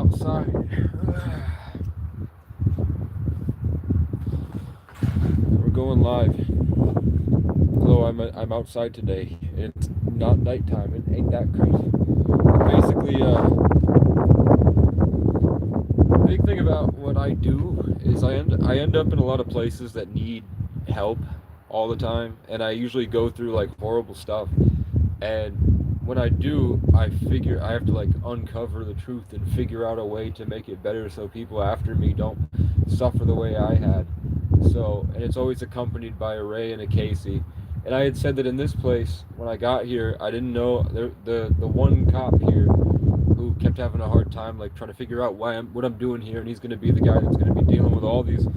outside. We're going live. Hello, I'm outside today. It's not nighttime. It ain't that crazy. Basically, big thing about what I do is I end up in a lot of places that need help all the time, and I usually go through like horrible stuff. And when I do, I figure I have to like uncover the truth and figure out a way to make it better so people after me don't suffer the way I had. So, and it's always accompanied by a Ray and a Casey. And I had said that in this place, when I got here, I didn't know the one cop here who kept having a hard time like trying to figure out what I'm doing here, and he's going to be the guy that's going to be dealing with all these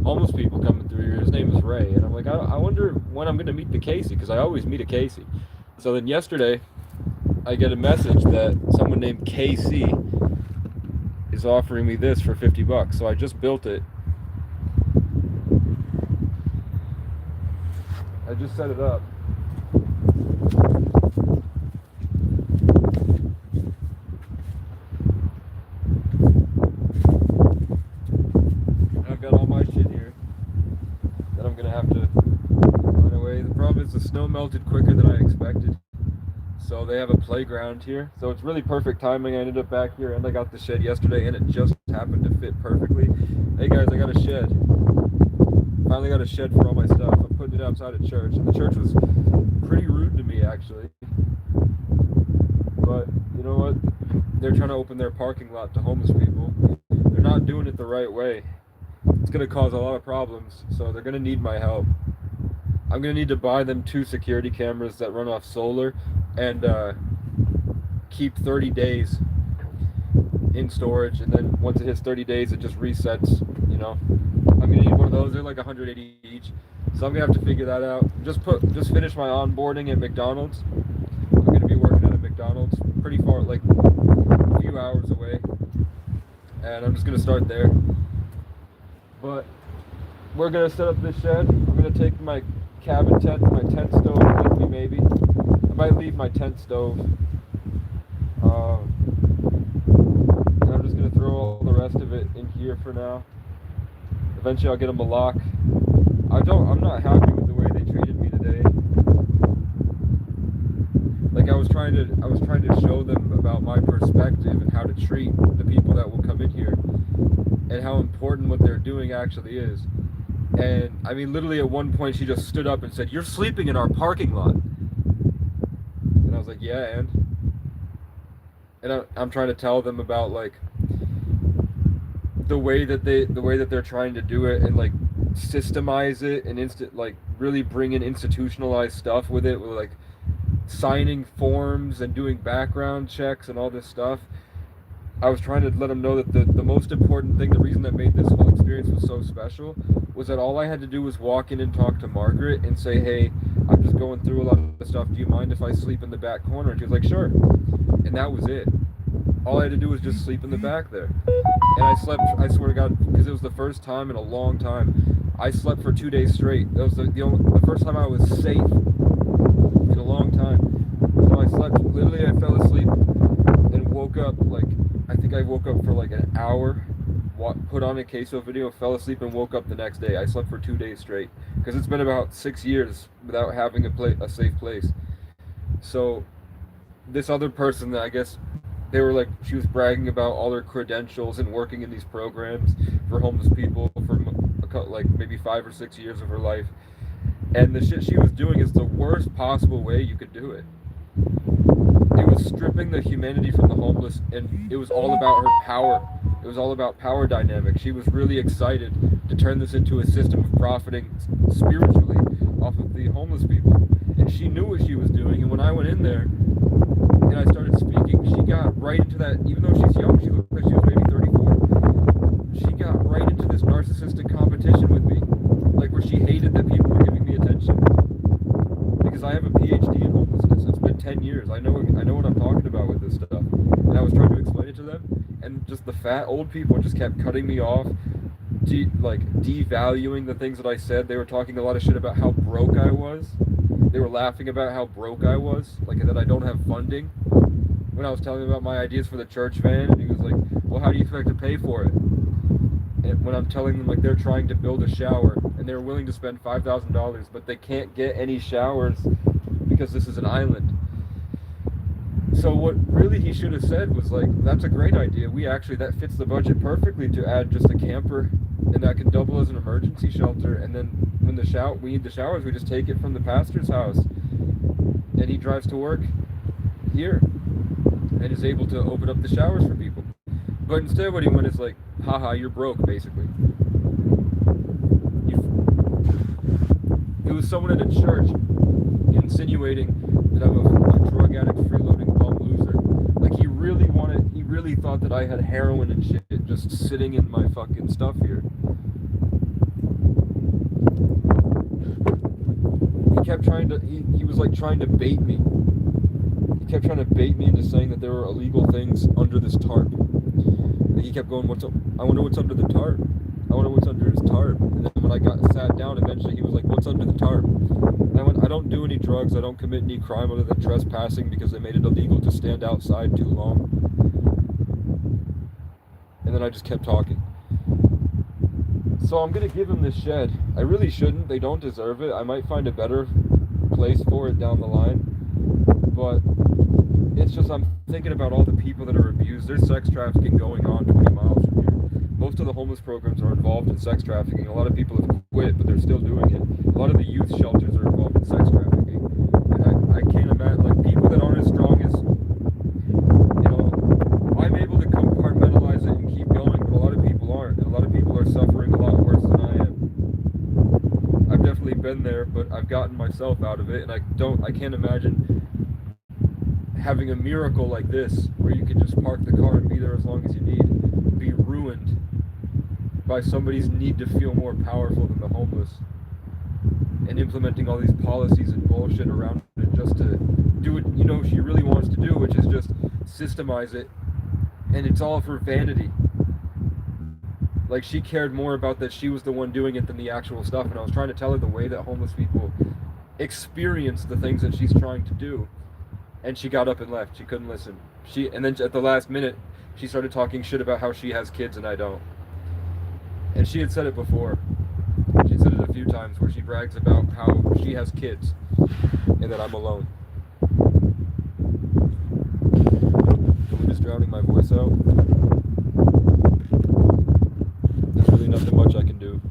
homeless people coming through here. His name is Ray, and I'm like, I wonder when I'm going to meet the Casey, because I always meet a Casey. So then yesterday, I get a message that someone named KC is offering me this for $50. So I just built it. I just set it up. I've got all my shit here that I'm gonna have to run away. The problem is the snow melted quicker than I expected. So they have a playground here. So it's really perfect timing. I ended up back here and I got the shed yesterday and it just happened to fit perfectly. Hey guys, I got a shed. Finally got a shed for all my stuff. I'm putting it outside of church. And the church was pretty rude to me actually. But you know what? They're trying to open their parking lot to homeless people. They're not doing it the right way. It's going to cause a lot of problems. So they're going to need my help. I'm going to need to buy them 2 security cameras that run off solar and keep 30 days in storage, and then once it hits 30 days it just resets, you know. I'm gonna need one of those. They're like 180 each, so I'm gonna have to figure that out. Just finish my onboarding at McDonald's. I'm gonna be working at a McDonald's pretty far, like a few hours away, and I'm just gonna start there. But we're gonna set up this shed. I'm gonna take my cabin tent, my tent stove with me maybe. I might leave my tent stove. And I'm just gonna throw all the rest of it in here for now. Eventually I'll get them a lock. I'm not happy with the way they treated me today. Like I was trying to show them about my perspective and how to treat the people that will come in here and how important what they're doing actually is. And I mean, literally at one point she just stood up and said, "You're sleeping in our parking lot." And I was like, "Yeah, and I'm trying to tell them about like the way that they're trying to do it and like systemize it and like really bring in institutionalized stuff with it, with like signing forms and doing background checks and all this stuff. I was trying to let them know that the most important thing, the reason that made this whole experience was so special, was that all I had to do was walk in and talk to Margaret and say, "Hey, I'm just going through a lot of stuff. Do you mind if I sleep in the back corner?" And she was like, "Sure." And that was it. All I had to do was just sleep in the back there. And I slept, I swear to God, because it was the first time in a long time, I slept for 2 days straight. That was the first time I was safe in a long time. So I slept, literally I fell asleep and woke up, like, I think I woke up for like an hour, put on a queso video, fell asleep and woke up the next day. I slept for 2 days straight, because it's been about 6 years without having a safe place. So this other person that I guess they were like, she was bragging about all her credentials and working in these programs for homeless people for like maybe 5 or 6 years of her life. And the shit she was doing is the worst possible way you could do it. It was stripping the humanity from the homeless, and it was all about her power. It was all about power dynamics. She was really excited to turn this into a system of profiting spiritually off of the homeless people. And she knew what she was doing, and when I went in there and I started speaking, she got right into that. Even though she's young, she looked like she was maybe 34. She got right into this narcissistic competition with me, like where she hated that people were giving me attention. Because I have a PhD in homelessness. It's been 10 years. I know what I'm talking about with this stuff. And I was trying to explain it to them, and just the fat old people just kept cutting me off, devaluing the things that I said. They were talking a lot of shit about how broke I was. They were laughing about how broke I was, like that I don't have funding. When I was telling him about my ideas for the church van, and he was like, Well, how do you expect to pay for it? And when I'm telling them like they're trying to build a shower and they're willing to spend $5,000, but they can't get any showers because this is an island. So what really he should have said was like, that's a great idea. We actually, that fits the budget perfectly to add just a camper, and that can double as an emergency shelter. And then when we need the showers, we just take it from the pastor's house, and he drives to work here and is able to open up the showers for people. But instead, what he went is like, haha, you're broke, basically. It was someone at a church insinuating that I'm a drug addict, freeloading bum loser. Like he really thought that I had heroin and shit just sitting in my fucking stuff here. He kept trying to, he was like trying to bait me. He kept trying to bait me into saying that there were illegal things under this tarp. And he kept going, I wonder what's under the tarp. I wonder what's under his tarp. And then when I sat down, eventually he was like, what's under the tarp? And I went, I don't do any drugs. I don't commit any crime other than trespassing because they made it illegal to stand outside too long. And then I just kept talking. So I'm going to give him this shed. I really shouldn't. They don't deserve it. I might find a better place for it down the line. But it's just I'm thinking about all the people that are abused. There's sex trafficking going on 20 miles from here. Most of the homeless programs are involved in sex trafficking. A lot of people have quit, but they're still doing it. A lot of the youth shelters are involved in sex trafficking. And I can't imagine, like, people that aren't as strong as, I'm able to compartmentalize it and keep going, but a lot of people aren't. And a lot of people are suffering a lot worse than I am. I've definitely been there, but I've gotten myself out of it, and I can't imagine having a miracle like this, where you can just park the car and be there as long as you need, be ruined by somebody's need to feel more powerful than the homeless, and implementing all these policies and bullshit around it just to do what she really wants to do, which is just systemize it, and it's all for vanity. Like, she cared more about that she was the one doing it than the actual stuff, and I was trying to tell her the way that homeless people experience the things that she's trying to do. And she got up and left. She couldn't listen. And then at the last minute, she started talking shit about how she has kids and I don't. And she had said it before. She said it a few times where she brags about how she has kids and that I'm alone. The wind is drowning my voice out. There's really nothing much I can do.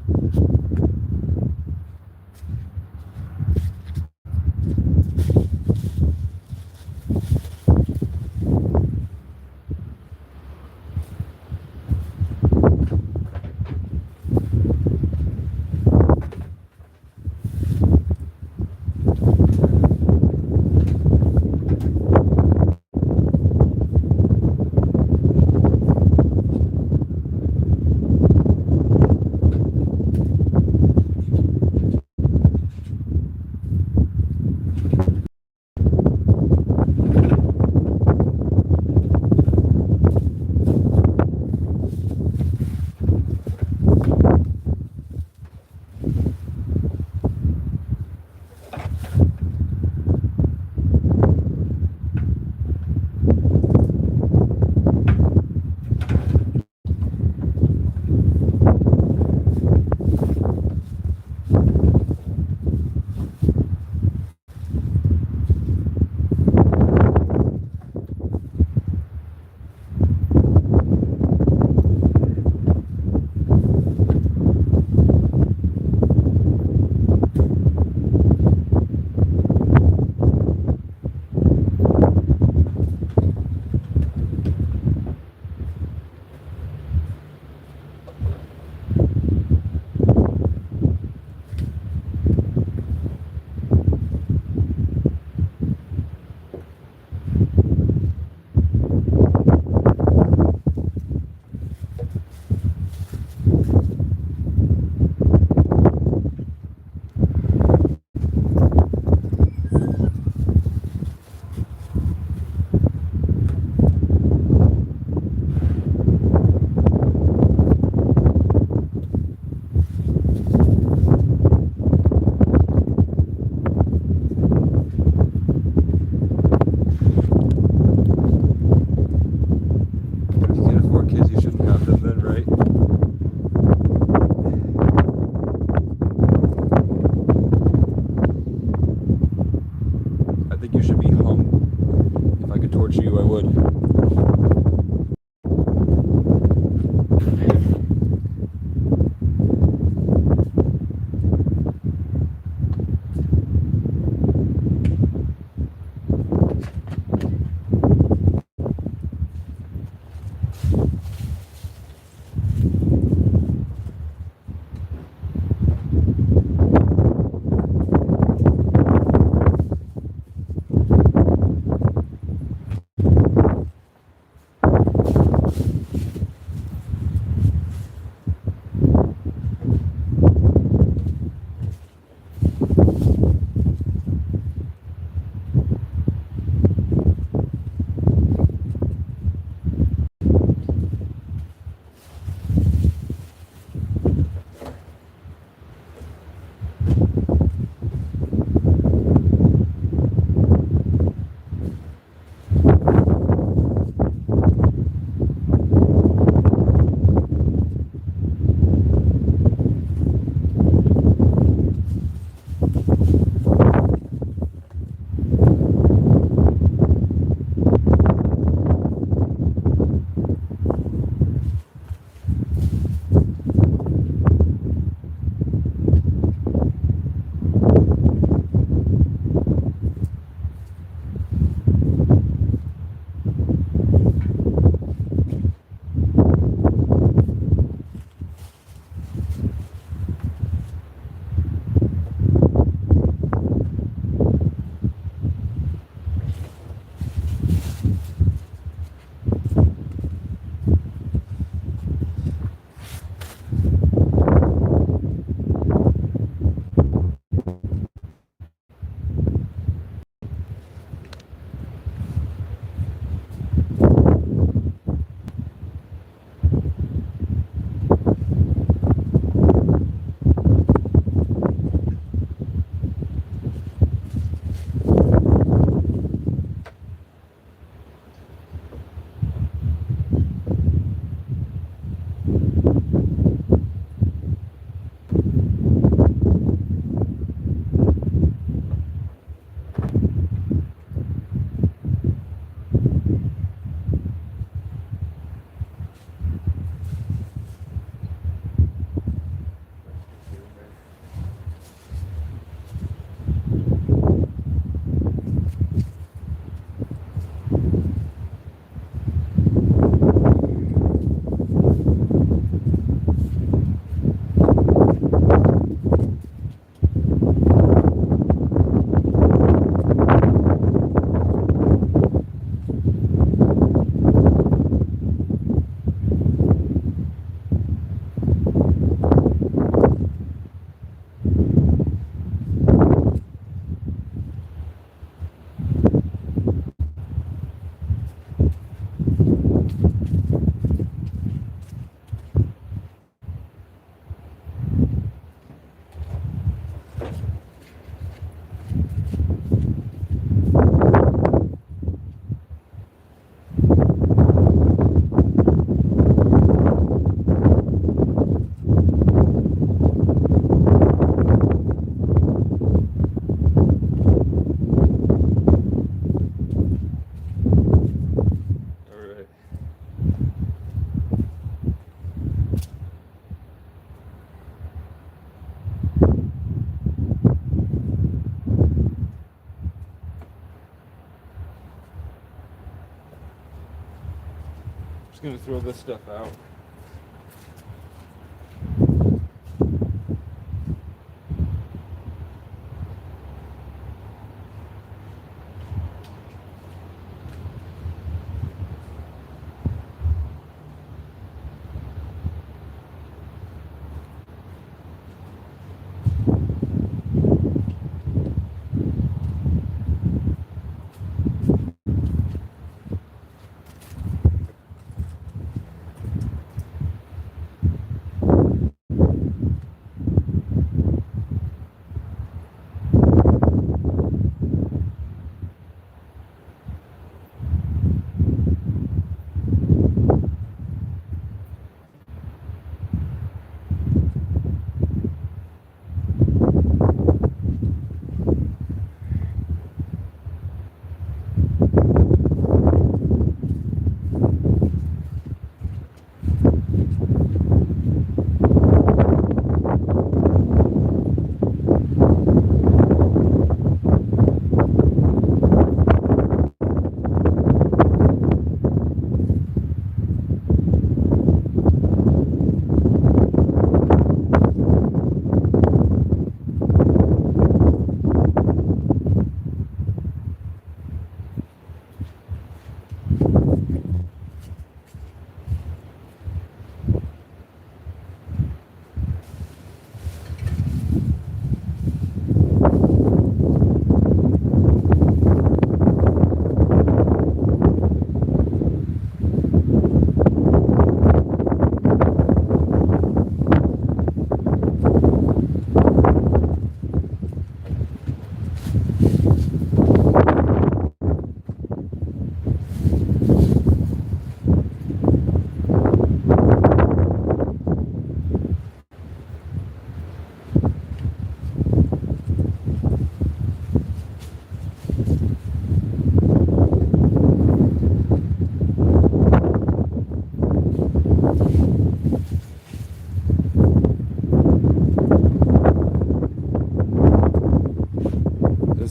Just gonna throw this stuff out.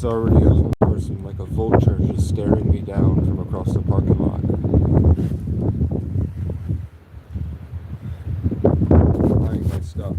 already a homeless person, like a vulture, just staring me down from across the parking lot. Buying my stuff.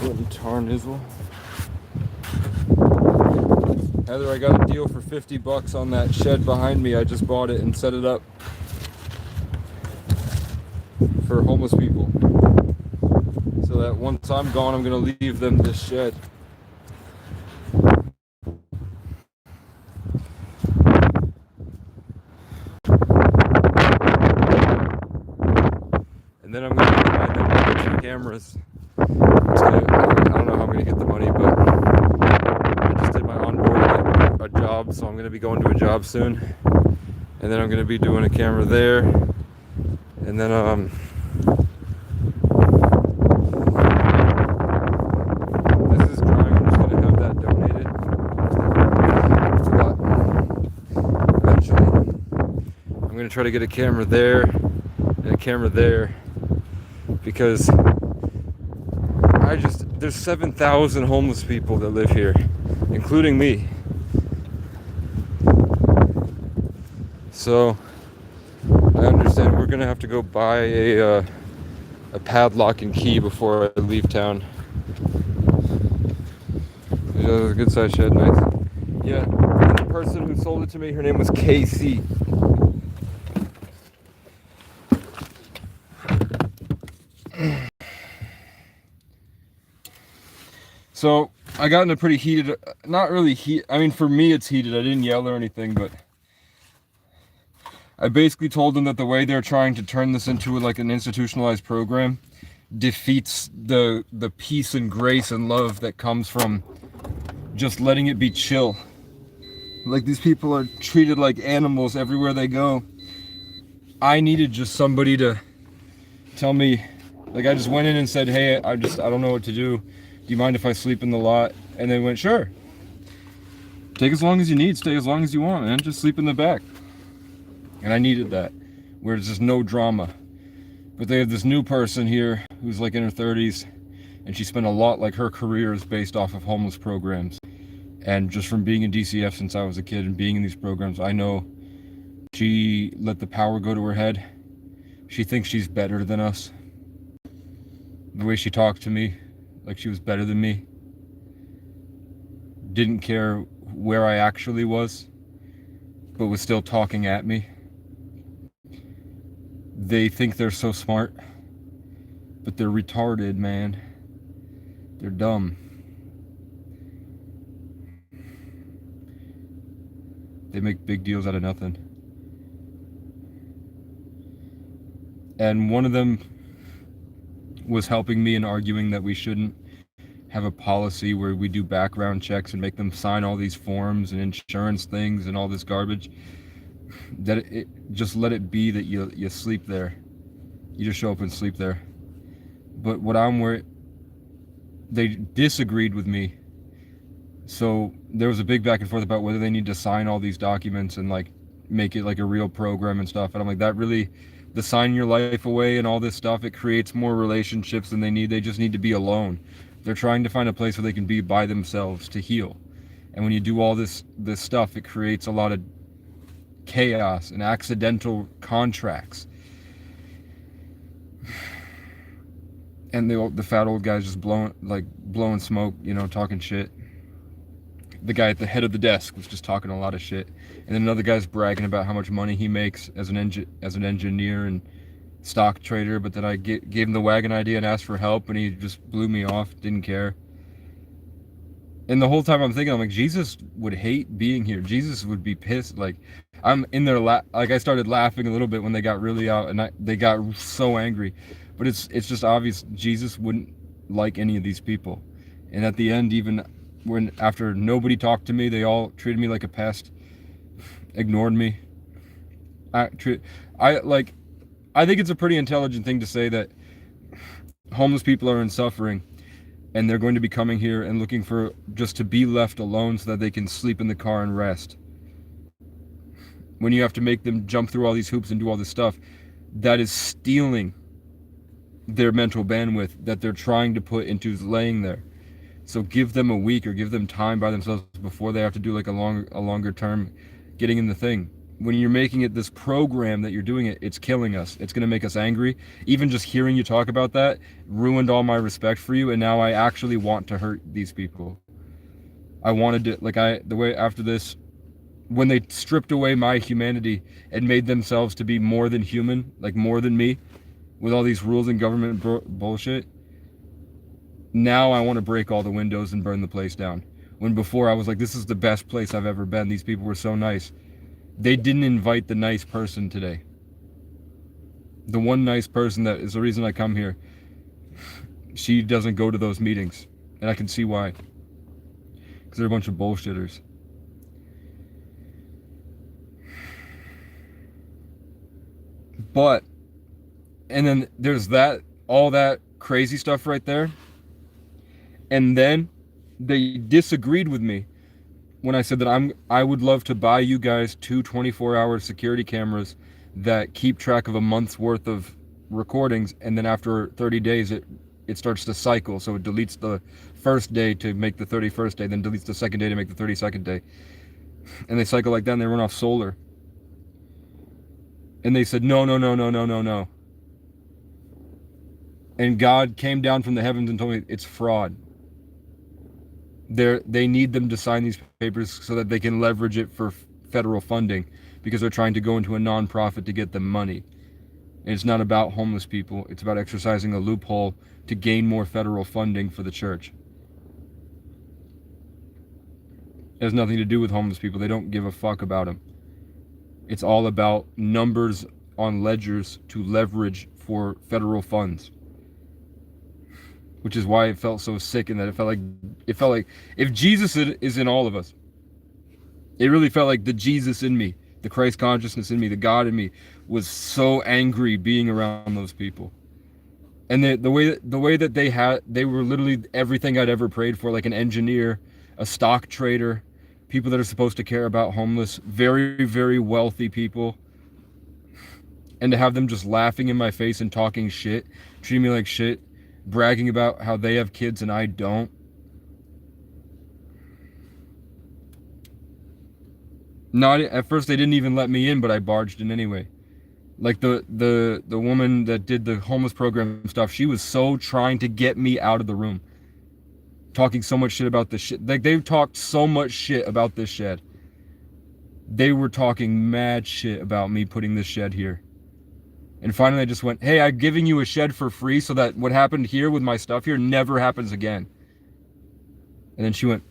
Bloody tarnizzle. Heather, I got a deal for $50 on that shed behind me. I just bought it and set it up for homeless people. So that once I'm gone, I'm gonna leave them this shed. And then I'm gonna buy them 2 cameras. I don't know how I'm gonna get the money, but I just did my onboarding at a job, so I'm gonna be going to a job soon. And then I'm gonna be doing a camera there. And then this is drying. I'm just gonna have that donated. It's a lot. Eventually, I'm gonna try to get a camera there and a camera there, because there's 7,000 homeless people that live here, including me. So I understand we're gonna have to go buy a padlock and key before I leave town. It was a good size shed, nice. Yeah, and the person who sold it to me, her name was Casey. So I got in a pretty heated, not really I mean, for me it's heated. I didn't yell or anything, but I basically told them that the way they're trying to turn this into like an institutionalized program defeats the peace and grace and love that comes from just letting it be chill. Like, these people are treated like animals everywhere they go. I needed just somebody to tell me, like, I just went in and said, hey, I don't know what to do. Do you mind if I sleep in the lot? And they went, sure. Take as long as you need, stay as long as you want, man. Just sleep in the back. And I needed that, where there's just no drama. But they have this new person here who's like in her 30s, and she spent a lot, like, her career is based off of homeless programs. And just from being in DCF since I was a kid and being in these programs, I know she let the power go to her head. She thinks she's better than us. The way she talked to me, like she was better than me. Didn't care where I actually was, but was still talking at me. They think they're so smart, but they're retarded, man. They're dumb. They make big deals out of nothing. And one of them was helping me and arguing that we shouldn't have a policy where we do background checks and make them sign all these forms and insurance things and all this garbage. That it just let it be that you sleep there. You just show up and sleep there. But what I'm worried, they disagreed with me. So there was a big back and forth about whether they need to sign all these documents and like make it like a real program and stuff. And I'm like, that really, the sign your life away and all this stuff, it creates more relationships than they need. They just need to be alone. They're trying to find a place where they can be by themselves to heal. And when you do all this stuff, it creates a lot of chaos and accidental contracts. And the fat old guy's just blowing smoke, talking shit. The guy at the head of the desk was just talking a lot of shit, and then another guy's bragging about how much money he makes as an engineer and stock trader. But then I gave him the wagon idea and asked for help, and he just blew me off, didn't care. And the whole time I'm thinking, I'm like, Jesus would hate being here. Jesus would be pissed. Like, I'm in there, like I started laughing a little bit when they got really out, and they got so angry. But it's just obvious Jesus wouldn't like any of these people. And at the end, even when after nobody talked to me, they all treated me like a pest, ignored me. I think it's a pretty intelligent thing to say that homeless people are in suffering, and they're going to be coming here and looking for just to be left alone so that they can sleep in the car and rest. When you have to make them jump through all these hoops and do all this stuff, that is stealing their mental bandwidth that they're trying to put into laying there. So give them a week or give them time by themselves before they have to do like a longer term getting in the thing. When you're making it this program that you're doing it, it's killing us. It's going to make us angry. Even just hearing you talk about that ruined all my respect for you, and now I actually want to hurt these people. I wanted to, the way after this, when they stripped away my humanity and made themselves to be more than human, like more than me, with all these rules and government bullshit, now I want to break all the windows and burn the place down. When before I was like, this is the best place I've ever been. These people were so nice. They didn't invite the nice person today. The one nice person that is the reason I come here, she doesn't go to those meetings. And I can see why. Because they're a bunch of bullshitters. But, and then there's all that crazy stuff right there. And then they disagreed with me when I said that I would love to buy you guys 2 24-hour security cameras that keep track of a month's worth of recordings, and then after 30 days it starts to cycle. So it deletes the first day to make the 31st day, then deletes the second day to make the 32nd day. And they cycle like that, and they run off solar. And they said, no, no, no, no, no, no, no. And God came down from the heavens and told me it's fraud. They need them to sign these papers so that they can leverage it for federal funding, because they're trying to go into a non-profit to get them money. And it's not about homeless people. It's about exercising a loophole to gain more federal funding for the church. It has nothing to do with homeless people. They don't give a fuck about them. It's all about numbers on ledgers to leverage for federal funds. Which is why it felt so sick, and that it felt like if Jesus is in all of us, it really felt like the Jesus in me, the Christ consciousness in me, the God in me was so angry being around those people. And the way that they were literally everything I'd ever prayed for, like an engineer, a stock trader, people that are supposed to care about homeless, very, very wealthy people. And to have them just laughing in my face and talking shit, treating me like shit, bragging about how they have kids and I don't. Not at first they didn't even let me in, but I barged in anyway. Like the woman that did the homeless program stuff, she was so trying to get me out of the room, talking so much shit about this shit. Like they talked so much shit about this shed. They were talking mad shit about me putting this shed here. And finally I just went, hey, I'm giving you a shed for free so that what happened here with my stuff here never happens again. And then she went,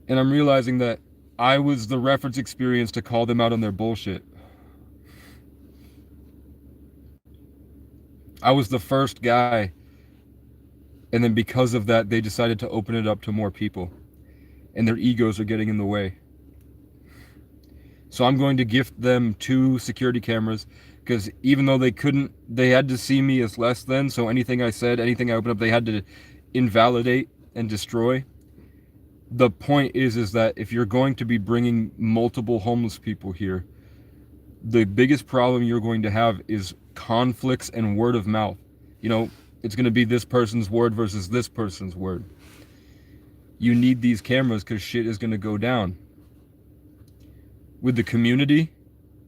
and I'm realizing that I was the reference experience to call them out on their bullshit. I was the first guy, and then because of that, they decided to open it up to more people, and their egos are getting in the way. So I'm going to gift them 2 security cameras, because even though they had to see me as less than, so anything I said, anything I opened up, they had to invalidate and destroy. The point is that if you're going to be bringing multiple homeless people here, the biggest problem you're going to have is conflicts and word of mouth. You know, it's going to be this person's word versus this person's word. You need these cameras because shit is going to go down. With the community,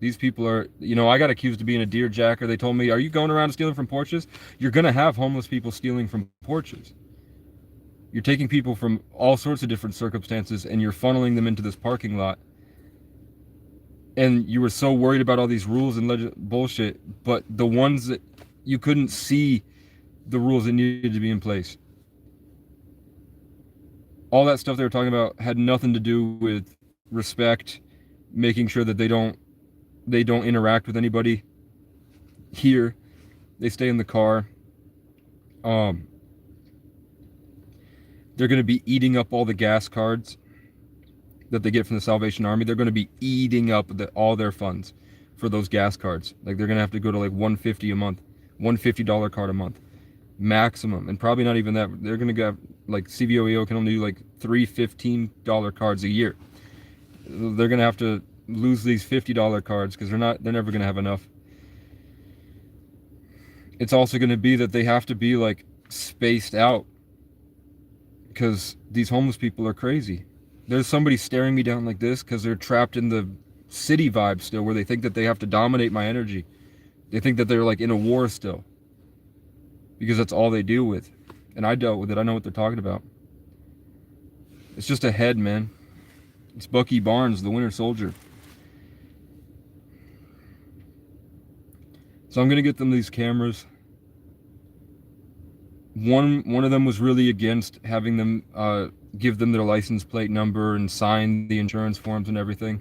these people are, you know, I got accused of being a deer jacker. They told me, are you going around stealing from porches? You're going to have homeless people stealing from porches. You're taking people from all sorts of different circumstances and you're funneling them into this parking lot. And you were so worried about all these rules and bullshit, but the ones that you couldn't see the rules that needed to be in place. All that stuff they were talking about had nothing to do with respect, making sure that they don't interact with anybody here. They stay in the car. They're going to be eating up all the gas cards that they get from the Salvation Army. They're going to be eating up all their funds for those gas cards. Like they're going to have to go to like $150 a month, $150 card a month maximum, and probably not even that. They're going to get like CVOEO can only do like 3 $15 cards a year. They're going to have to lose these $50 cards because they're never going to have enough. It's also going to be that they have to be like spaced out because these homeless people are crazy. There's somebody staring me down like this because they're trapped in the city vibe still, where they think that they have to dominate my energy. They think that they're like in a war still because that's all they deal with. And I dealt with it. I know what they're talking about. It's just a head, man. It's Bucky Barnes, the Winter Soldier. So I'm gonna get them these cameras. One of them was really against having them give them their license plate number and sign the insurance forms and everything.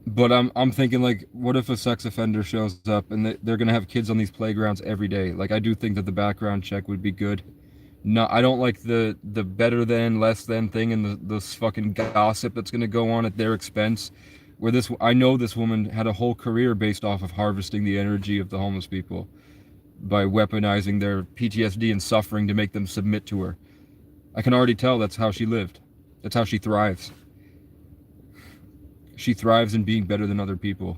But I'm thinking, like, what if a sex offender shows up and they're gonna have kids on these playgrounds every day? Like, I do think that the background check would be good. No, I don't like the better than, less than thing and this fucking gossip that's gonna go on at their expense. Where I know this woman had a whole career based off of harvesting the energy of the homeless people by weaponizing their PTSD and suffering to make them submit to her. I can already tell that's how she lived. That's how she thrives. She thrives in being better than other people.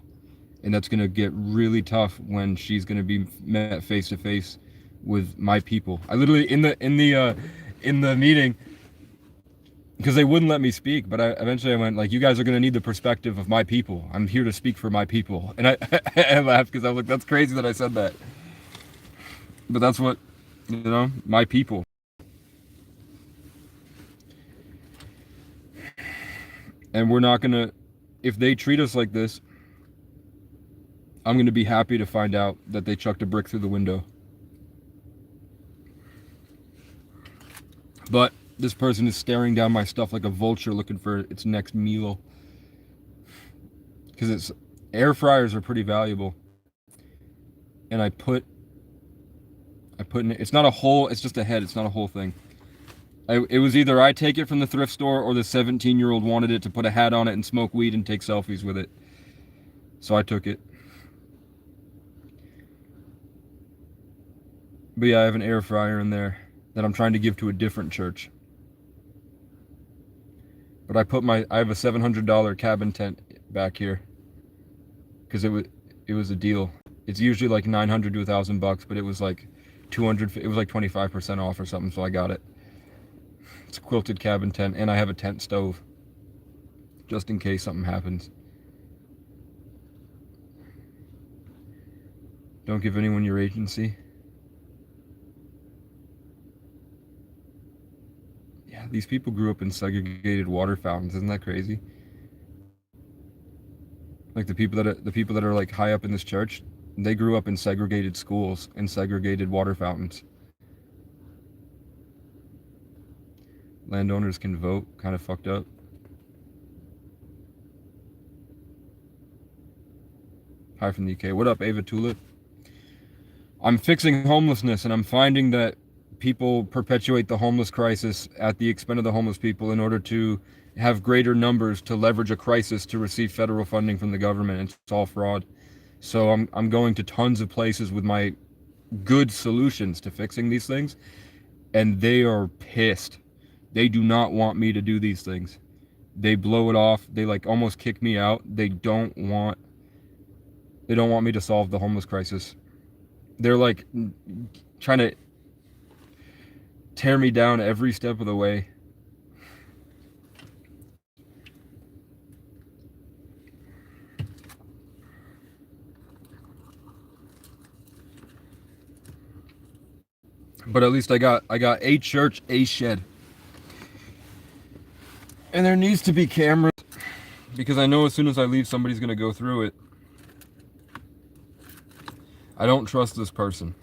And that's going to get really tough when she's going to be met face to face with my people. I literally in the meeting, because they wouldn't let me speak, but eventually I went like, you guys are going to need the perspective of my people. I'm here to speak for my people. And I laughed because I was like, that's crazy that I said that. But that's what, my people. And we're not going to, if they treat us like this, I'm going to be happy to find out that they chucked a brick through the window. But this person is staring down my stuff like a vulture looking for its next meal. Because air fryers are pretty valuable. And I put in, it's not a whole, it's just a head, it's not a whole thing. It was either I take it from the thrift store or the 17-year-old wanted it to put a hat on it and smoke weed and take selfies with it. So I took it. But yeah, I have an air fryer in there that I'm trying to give to a different church. But I have a $700 cabin tent back here. Because it was a deal. It's usually like $900 to $1,000 bucks, but it was like 200, it was like 25% off or something, so I got it. It's a quilted cabin tent, and I have a tent stove, just in case something happens. Don't give anyone your agency. Yeah, these people grew up in segregated water fountains. Isn't that crazy? Like the people that are like high up in this church, they grew up in segregated schools and segregated water fountains. Landowners can vote. Kind of fucked up. Hi from the UK. What up, Ava Tulip? I'm fixing homelessness, and I'm finding that people perpetuate the homeless crisis at the expense of the homeless people in order to have greater numbers to leverage a crisis to receive federal funding from the government. It's all fraud. So I'm going to tons of places with my good solutions to fixing these things, and they are pissed. They do not want me to do these things. They blow it off. They like almost kick me out. They don't want me to solve the homeless crisis. They're like trying to tear me down every step of the way. But at least I got a church, a shed. And there needs to be cameras, because I know as soon as I leave, somebody's going to go through it. I don't trust this person.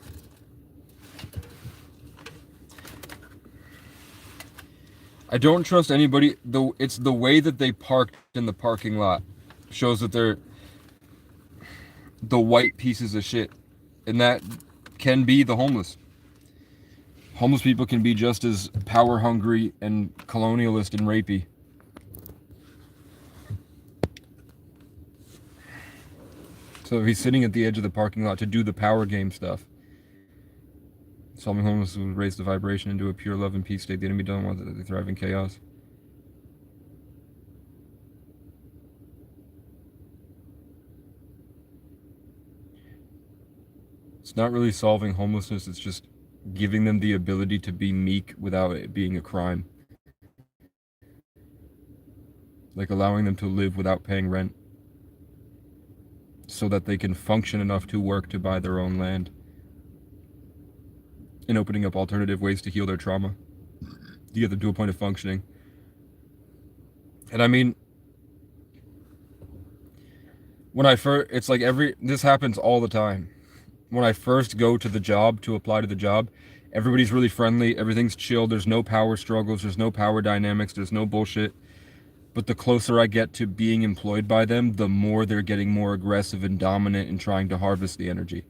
I don't trust anybody. It's the way that they parked in the parking lot shows that they're the white pieces of shit. And that can be the homeless. Homeless people can be just as power hungry and colonialist and rapey. So if he's sitting at the edge of the parking lot to do the power game stuff, solving homelessness will raise the vibration into a pure love and peace state. The enemy doesn't want to thrive in chaos. It's not really solving homelessness, it's just giving them the ability to be meek without it being a crime. Like allowing them to live without paying rent, so that they can function enough to work to buy their own land. And opening up alternative ways to heal their trauma, to get them to a point of functioning. And I mean, when I first, it's like this happens all the time. When I first go to the job, to apply to the job, everybody's really friendly, everything's chill, there's no power struggles, there's no power dynamics, there's no bullshit. But the closer I get to being employed by them, the more they're getting more aggressive and dominant and trying to harvest the energy.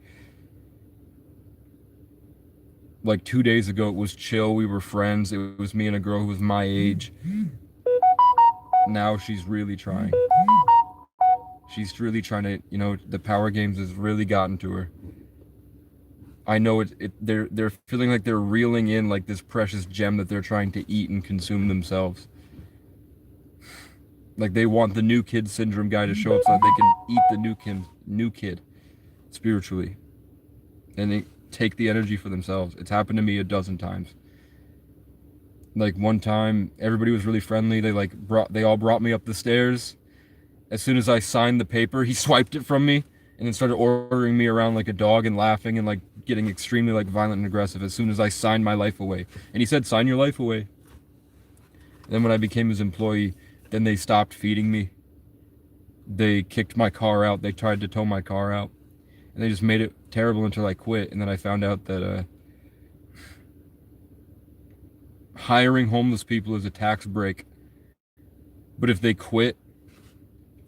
Like 2 days ago, it was chill, we were friends, it was me and a girl who was my age. Now she's really trying. She's really trying to, the power games has really gotten to her. I know they're feeling like they're reeling in like this precious gem that they're trying to eat and consume themselves. Like they want the new kid syndrome guy to show up so that they can eat the new kid spiritually. And they take the energy for themselves. It's happened to me a dozen times. Like one time, everybody was really friendly. They all brought me up the stairs. As soon as I signed the paper, he swiped it from me and then started ordering me around like a dog and laughing and like getting extremely like violent and aggressive as soon as I signed my life away. And he said, "Sign your life away." And then when I became his employee, then they stopped feeding me. They kicked my car out. They tried to tow my car out. And they just made it terrible until I quit. And then I found out that hiring homeless people is a tax break. But if they quit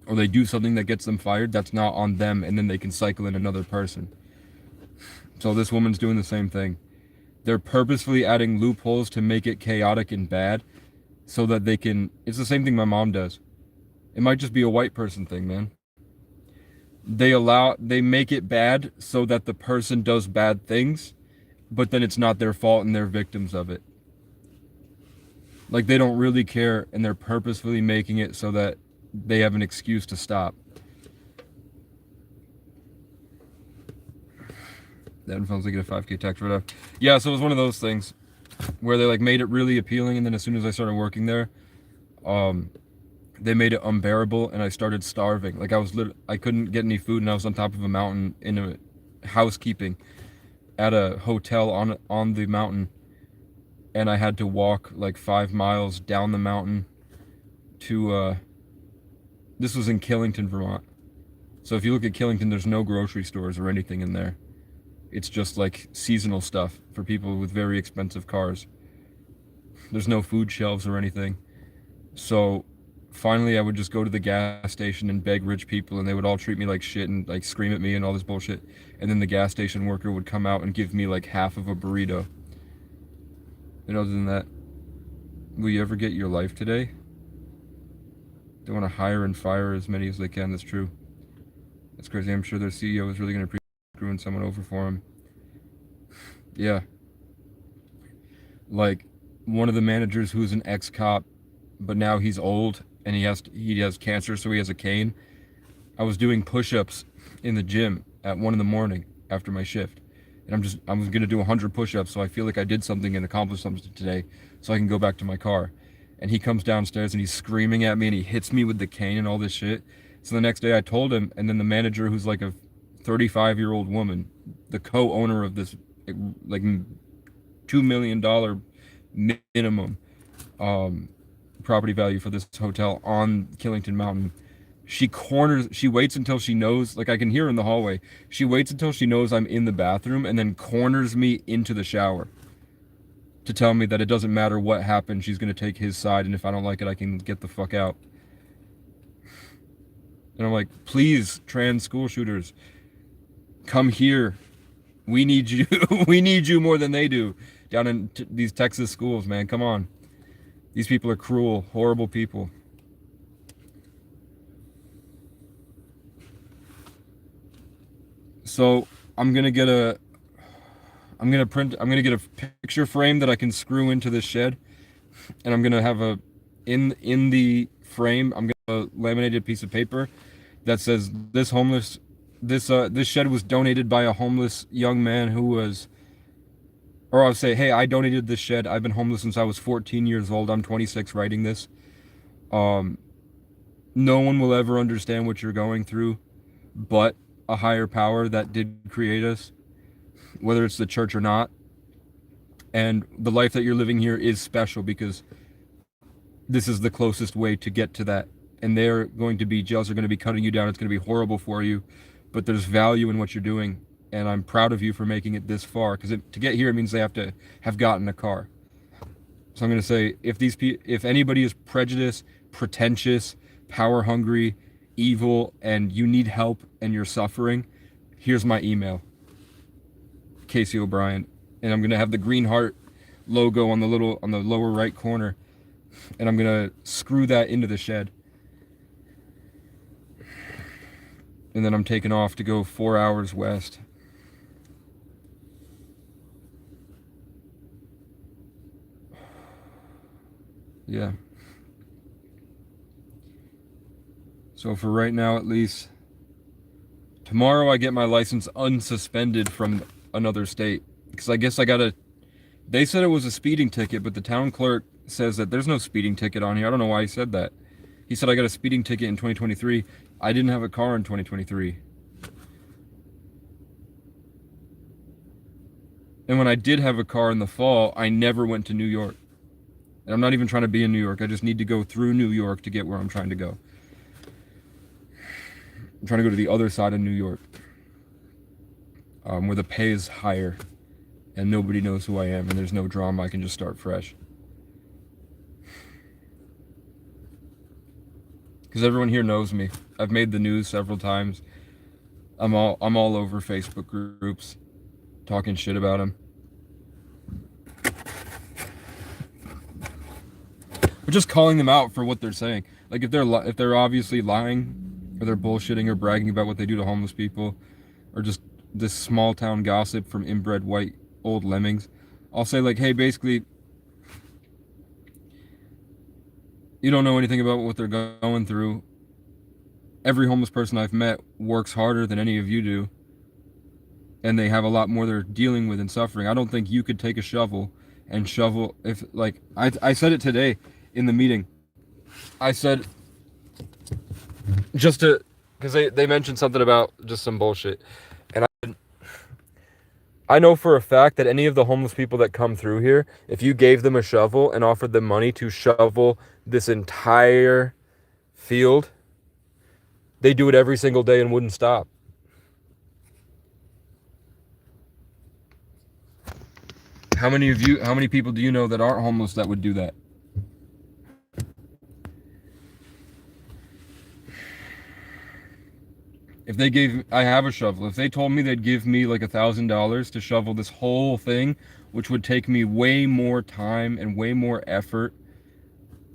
or they do something that gets them fired, that's not on them, and then they can cycle in another person. So this woman's doing the same thing. They're purposefully adding loopholes to make it chaotic and bad so that they can... It's the same thing my mom does. It might just be a white person thing, man. They make it bad so that the person does bad things, but then it's not their fault and they're victims of it. Like they don't really care, and they're purposefully making it so that they have an excuse to stop. That phone's like a 5K tax write-off. Yeah, so it was one of those things. where they like made it really appealing, and then as soon as I started working there, um, they made it unbearable, and I started starving. Like I couldn't get any food, and I was on top of a mountain in a housekeeping at a hotel on the mountain, and I had to walk like 5 miles down the mountain to this was in Killington, Vermont. So if you look at Killington, there's no grocery stores or anything in there. It's just like seasonal stuff for people with very expensive cars. There's no food shelves or anything. So finally, I would just go to the gas station and beg rich people, and they would all treat me like shit and like scream at me and all this bullshit. And then the gas station worker would come out and give me like half of a burrito. And other than that, will you ever get your life today? They want to hire and fire as many as they can. That's true. That's crazy. I'm sure their CEO is really going to appreciate screwing someone over for him. Yeah. Like one of the managers who's an ex-cop, but now he's old and he has cancer, so he has a cane. I was doing push-ups in the gym at 1 in the morning after my shift. And I'm gonna do 100 push-ups, so I feel like I did something and accomplished something today, so I can go back to my car. And he comes downstairs and he's screaming at me and he hits me with the cane and all this shit. So the next day I told him, and then the manager, who's like a 35-year-old woman, the co-owner of this like $2 million minimum property value for this hotel on Killington Mountain. She waits until she knows, like I can hear her in the hallway. She waits until she knows I'm in the bathroom and then corners me into the shower to tell me that it doesn't matter what happened, she's going to take his side, and if I don't like it, I can get the fuck out. And I'm like, please, trans school shooters, come here. We need you. We need you more than they do down in these Texas schools, man. Come on. These people are cruel, horrible people. So I'm gonna get a picture frame that I can screw into this shed, and I'm gonna have in the frame I'm gonna laminate a piece of paper that says this shed was donated by a homeless young man who was, or I'll say, hey, I donated this shed. I've been homeless since I was 14 years old. I'm 26 writing this. No one will ever understand what you're going through, but a higher power that did create us, whether it's the church or not. And the life that you're living here is special because this is the closest way to get to that. And jails are going to be cutting you down. It's going to be horrible for you, but there's value in what you're doing. And I'm proud of you for making it this far, because to get here, it means they have to have gotten a car. So I'm going to say, if anybody is prejudiced, pretentious, power hungry, evil, and you need help and you're suffering, here's my email, Casey O'Brien, and I'm going to have the green heart logo on the lower right corner, and I'm going to screw that into the shed. And then I'm taking off to go 4 hours west. Yeah. So for right now, at least, tomorrow I get my license unsuspended from another state. Because I guess they said it was a speeding ticket, but the town clerk says that there's no speeding ticket on here. I don't know why he said that. He said I got a speeding ticket in 2023. I didn't have a car in 2023. And when I did have a car in the fall, I never went to New York. And I'm not even trying to be in New York. I just need to go through New York to get where I'm trying to go. I'm trying to go to the other side of New York, where the pay is higher and nobody knows who I am and there's no drama. I can just start fresh. Because everyone here knows me. I've made the news several times. I'm all over Facebook groups talking shit about them. But just calling them out for what they're saying. Like if they're obviously lying, or they're bullshitting or bragging about what they do to homeless people, or just this small town gossip from inbred white old lemmings, I'll say like, hey, basically, you don't know anything about what they're going through. Every homeless person I've met works harder than any of you do, and they have a lot more they're dealing with and suffering. I don't think you could take a shovel and shovel. If like I said it today in the meeting, I said just to because they mentioned something about just some bullshit, and I know for a fact that any of the homeless people that come through here, if you gave them a shovel and offered them money to shovel this entire field, they do it every single day and wouldn't stop. How many people do you know that aren't homeless that would do that? If they gave, I have a shovel. If they told me they'd give me like $1,000 to shovel this whole thing, which would take me way more time and way more effort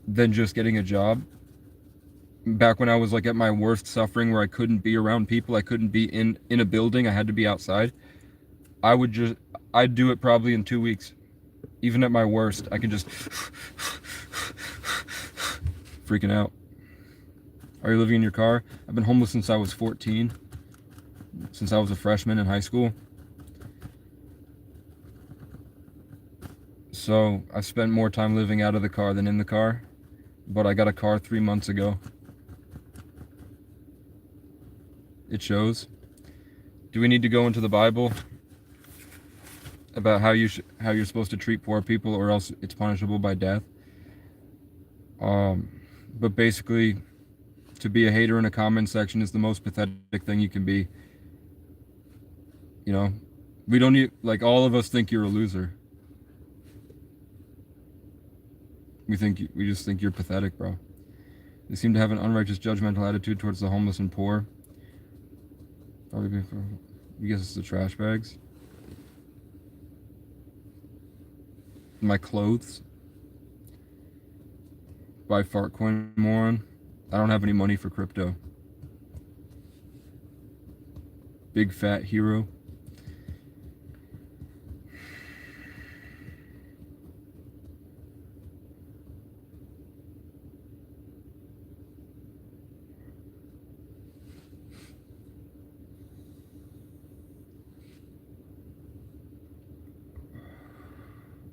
than just getting a job. Back when I was like at my worst suffering, where I couldn't be around people, I couldn't be in a building, I had to be outside. I'd do it probably in 2 weeks. Even at my worst, I can just freaking out. Are you living in your car? I've been homeless since I was 14, since I was a freshman in high school. So I spent more time living out of the car than in the car, but I got a car 3 months ago. It shows. Do we need to go into the Bible about how you're supposed to treat poor people, or else it's punishable by death? But basically, to be a hater in a comment section is the most pathetic thing you can be. You know, we don't need, like, all of us think you're a loser. We just think you're pathetic, bro. They seem to have an unrighteous, judgmental attitude towards the homeless and poor. Probably, I guess it's the trash bags. My clothes. Buy Fartcoin, moron. I don't have any money for crypto. Big fat hero.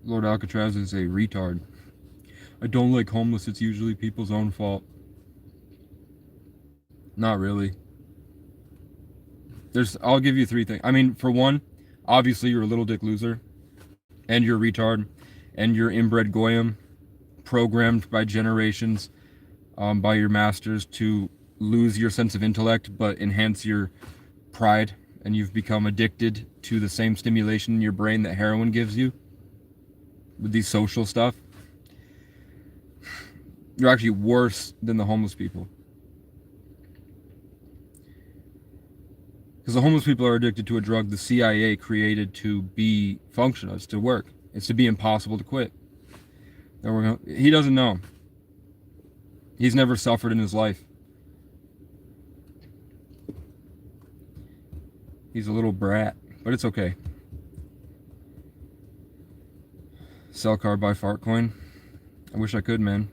Lord Alcatraz is a retard. I don't like homeless, it's usually people's own fault. Not really. I'll give you 3 things. I mean, for one, obviously you're a little dick loser, and you're a retard, and you're inbred goyim, programmed by generations, by your masters to lose your sense of intellect, but enhance your pride, and you've become addicted to the same stimulation in your brain that heroin gives you. With these social stuff, you're actually worse than the homeless people. Because the homeless people are addicted to a drug the CIA created to be functional. It's to work. It's to be impossible to quit. He doesn't know. He's never suffered in his life. He's a little brat, but it's okay. Sell car, buy Fartcoin. I wish I could, man.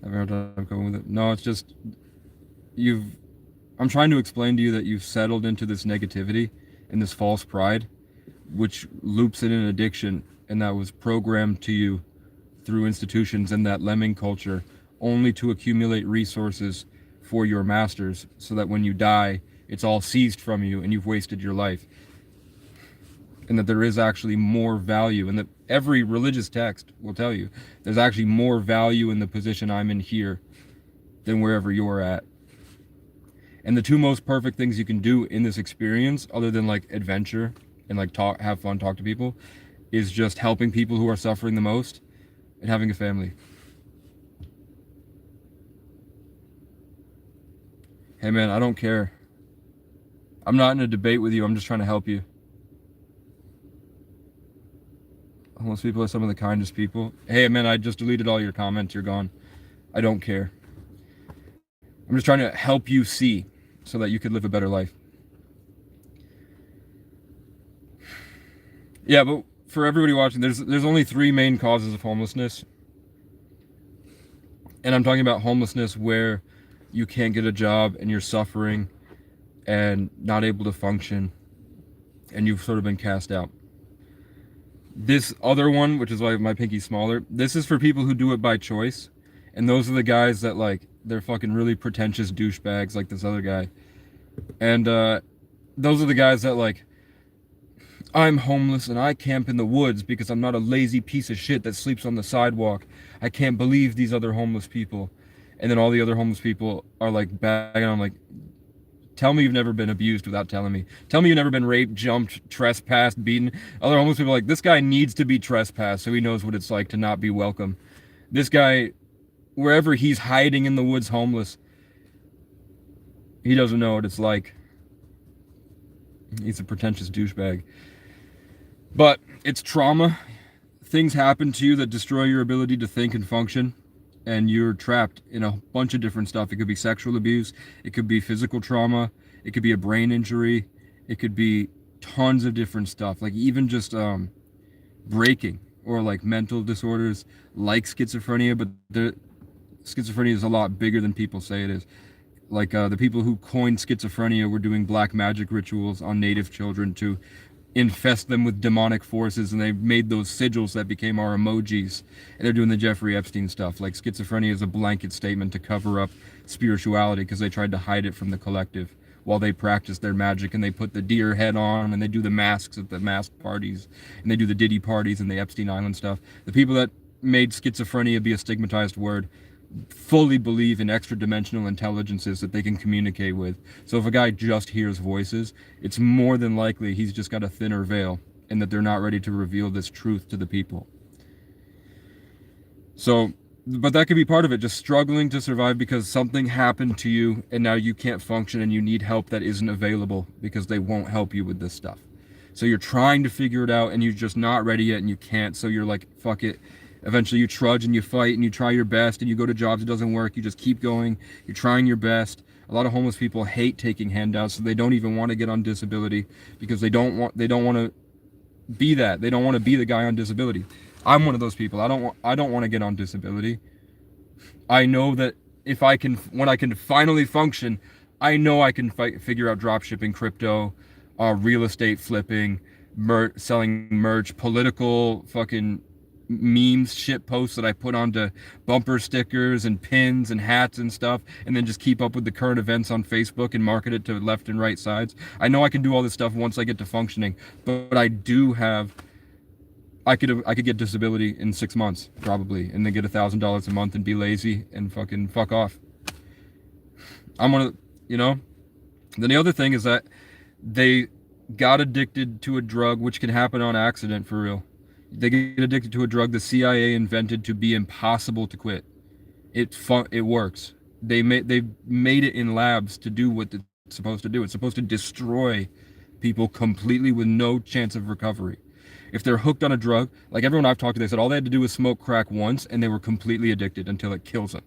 I've had a hard time coping with it. No, it's just I'm trying to explain to you that you've settled into this negativity and this false pride, which loops in an addiction, and that was programmed to you through institutions and that lemming culture, only to accumulate resources for your masters, so that when you die, it's all seized from you and you've wasted your life. And that there is actually more value, and that every religious text will tell you there's actually more value in the position I'm in here than wherever you're at. And the 2 most perfect things you can do in this experience, other than like adventure and like have fun, talk to people, is just helping people who are suffering the most and having a family. Hey man, I don't care. I'm not in a debate with you, I'm just trying to help you. Homeless people are some of the kindest people. Hey man, I just deleted all your comments, you're gone. I don't care. I'm just trying to help you see so that you could live a better life. Yeah, but for everybody watching, there's only 3 main causes of homelessness. And I'm talking about homelessness where you can't get a job and you're suffering and not able to function and you've sort of been cast out. This other one, which is why my pinky's smaller, this is for people who do it by choice. And those are the guys that, like, they're fucking really pretentious douchebags like this other guy. And those are the guys that, like, I'm homeless and I camp in the woods because I'm not a lazy piece of shit that sleeps on the sidewalk. I can't believe these other homeless people. And then all the other homeless people are like bagging on, like, tell me you've never been abused without telling me. Tell me you've never been raped, jumped, trespassed, beaten. Other homeless people are like, this guy needs to be trespassed so he knows what it's like to not be welcome. This guy, wherever he's hiding in the woods homeless, he doesn't know what it's like. He's a pretentious douchebag. But it's trauma. Things happen to you that destroy your ability to think and function, and you're trapped in a bunch of different stuff. It could be sexual abuse, it could be physical trauma, it could be a brain injury, it could be tons of different stuff, like even just breaking, or like mental disorders like schizophrenia. But the schizophrenia is a lot bigger than people say it is. Like the people who coined schizophrenia were doing black magic rituals on native children to infest them with demonic forces, and they made those sigils that became our emojis. And they're doing the Jeffrey Epstein stuff. Like, schizophrenia is a blanket statement to cover up spirituality because they tried to hide it from the collective while they practice their magic. And they put the deer head on, and they do the masks at the mask parties, and they do the Diddy parties and the Epstein Island stuff. The people that made schizophrenia be a stigmatized word fully believe in extra dimensional intelligences that they can communicate with. So if a guy just hears voices, it's more than likely he's just got a thinner veil, and that they're not ready to reveal this truth to the people. So, but that could be part of it, just struggling to survive because something happened to you and now you can't function and you need help that isn't available because they won't help you with this stuff. So you're trying to figure it out and you're just not ready yet and you can't. So you're like, fuck it. Eventually you trudge and you fight and you try your best and you go to jobs, it doesn't work. You just keep going. You're trying your best. A lot of homeless people hate taking handouts, so they don't even want to get on disability because they don't want to be that. They don't want to be the guy on disability. I'm one of those people. I don't want to get on disability. I know that when I can finally function, I know I can figure out drop shipping, crypto, real estate flipping, selling merch, political fucking memes, shit posts that I put onto bumper stickers and pins and hats and stuff, and then just keep up with the current events on Facebook and market it to left and right sides. I know I can do all this stuff once I get to functioning, but I do have, I could get disability in 6 months probably, and then get $1,000 a month and be lazy and fucking fuck off. I'm one of, Then the other thing is that they got addicted to a drug, which can happen on accident for real. They get addicted to a drug the CIA invented to be impossible to quit. It works. They made it in labs to do what it's supposed to do. It's supposed to destroy people completely with no chance of recovery. If they're hooked on a drug, like everyone I've talked to, they said all they had to do was smoke crack once and they were completely addicted until it kills them.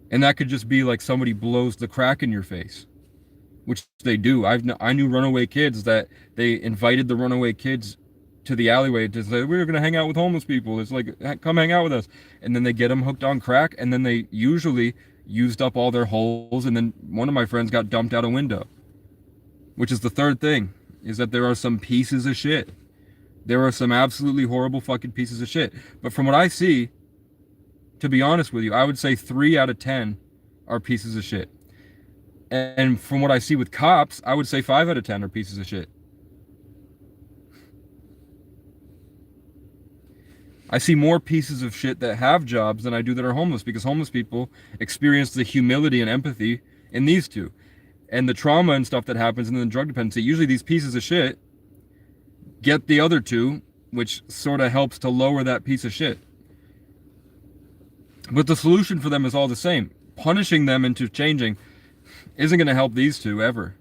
And that could just be like somebody blows the crack in your face, which they do. I knew runaway kids that they invited the runaway kids to the alleyway to say, we're going to hang out with homeless people. It's like, come hang out with us. And then they get them hooked on crack, and then they usually used up all their holes, and then one of my friends got dumped out a window. Which is the third thing, is that there are some pieces of shit. There are some absolutely horrible fucking pieces of shit. But from what I see, to be honest with you, I would say 3 out of 10 are pieces of shit. And from what I see with cops, I would say 5 out of 10 are pieces of shit. I see more pieces of shit that have jobs than I do that are homeless, because homeless people experience the humility and empathy in these two. And the trauma and stuff that happens in the drug dependency, usually these pieces of shit get the other two, which sort of helps to lower that piece of shit. But the solution for them is all the same. Punishing them into changing isn't going to help these two ever.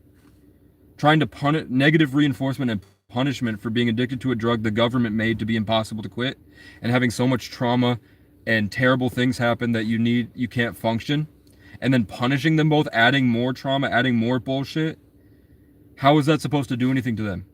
Trying to punish, negative reinforcement and punishment for being addicted to a drug the government made to be impossible to quit, and having so much trauma and terrible things happen that you can't function, and then punishing them both, adding more trauma, adding more bullshit. How is that supposed to do anything to them?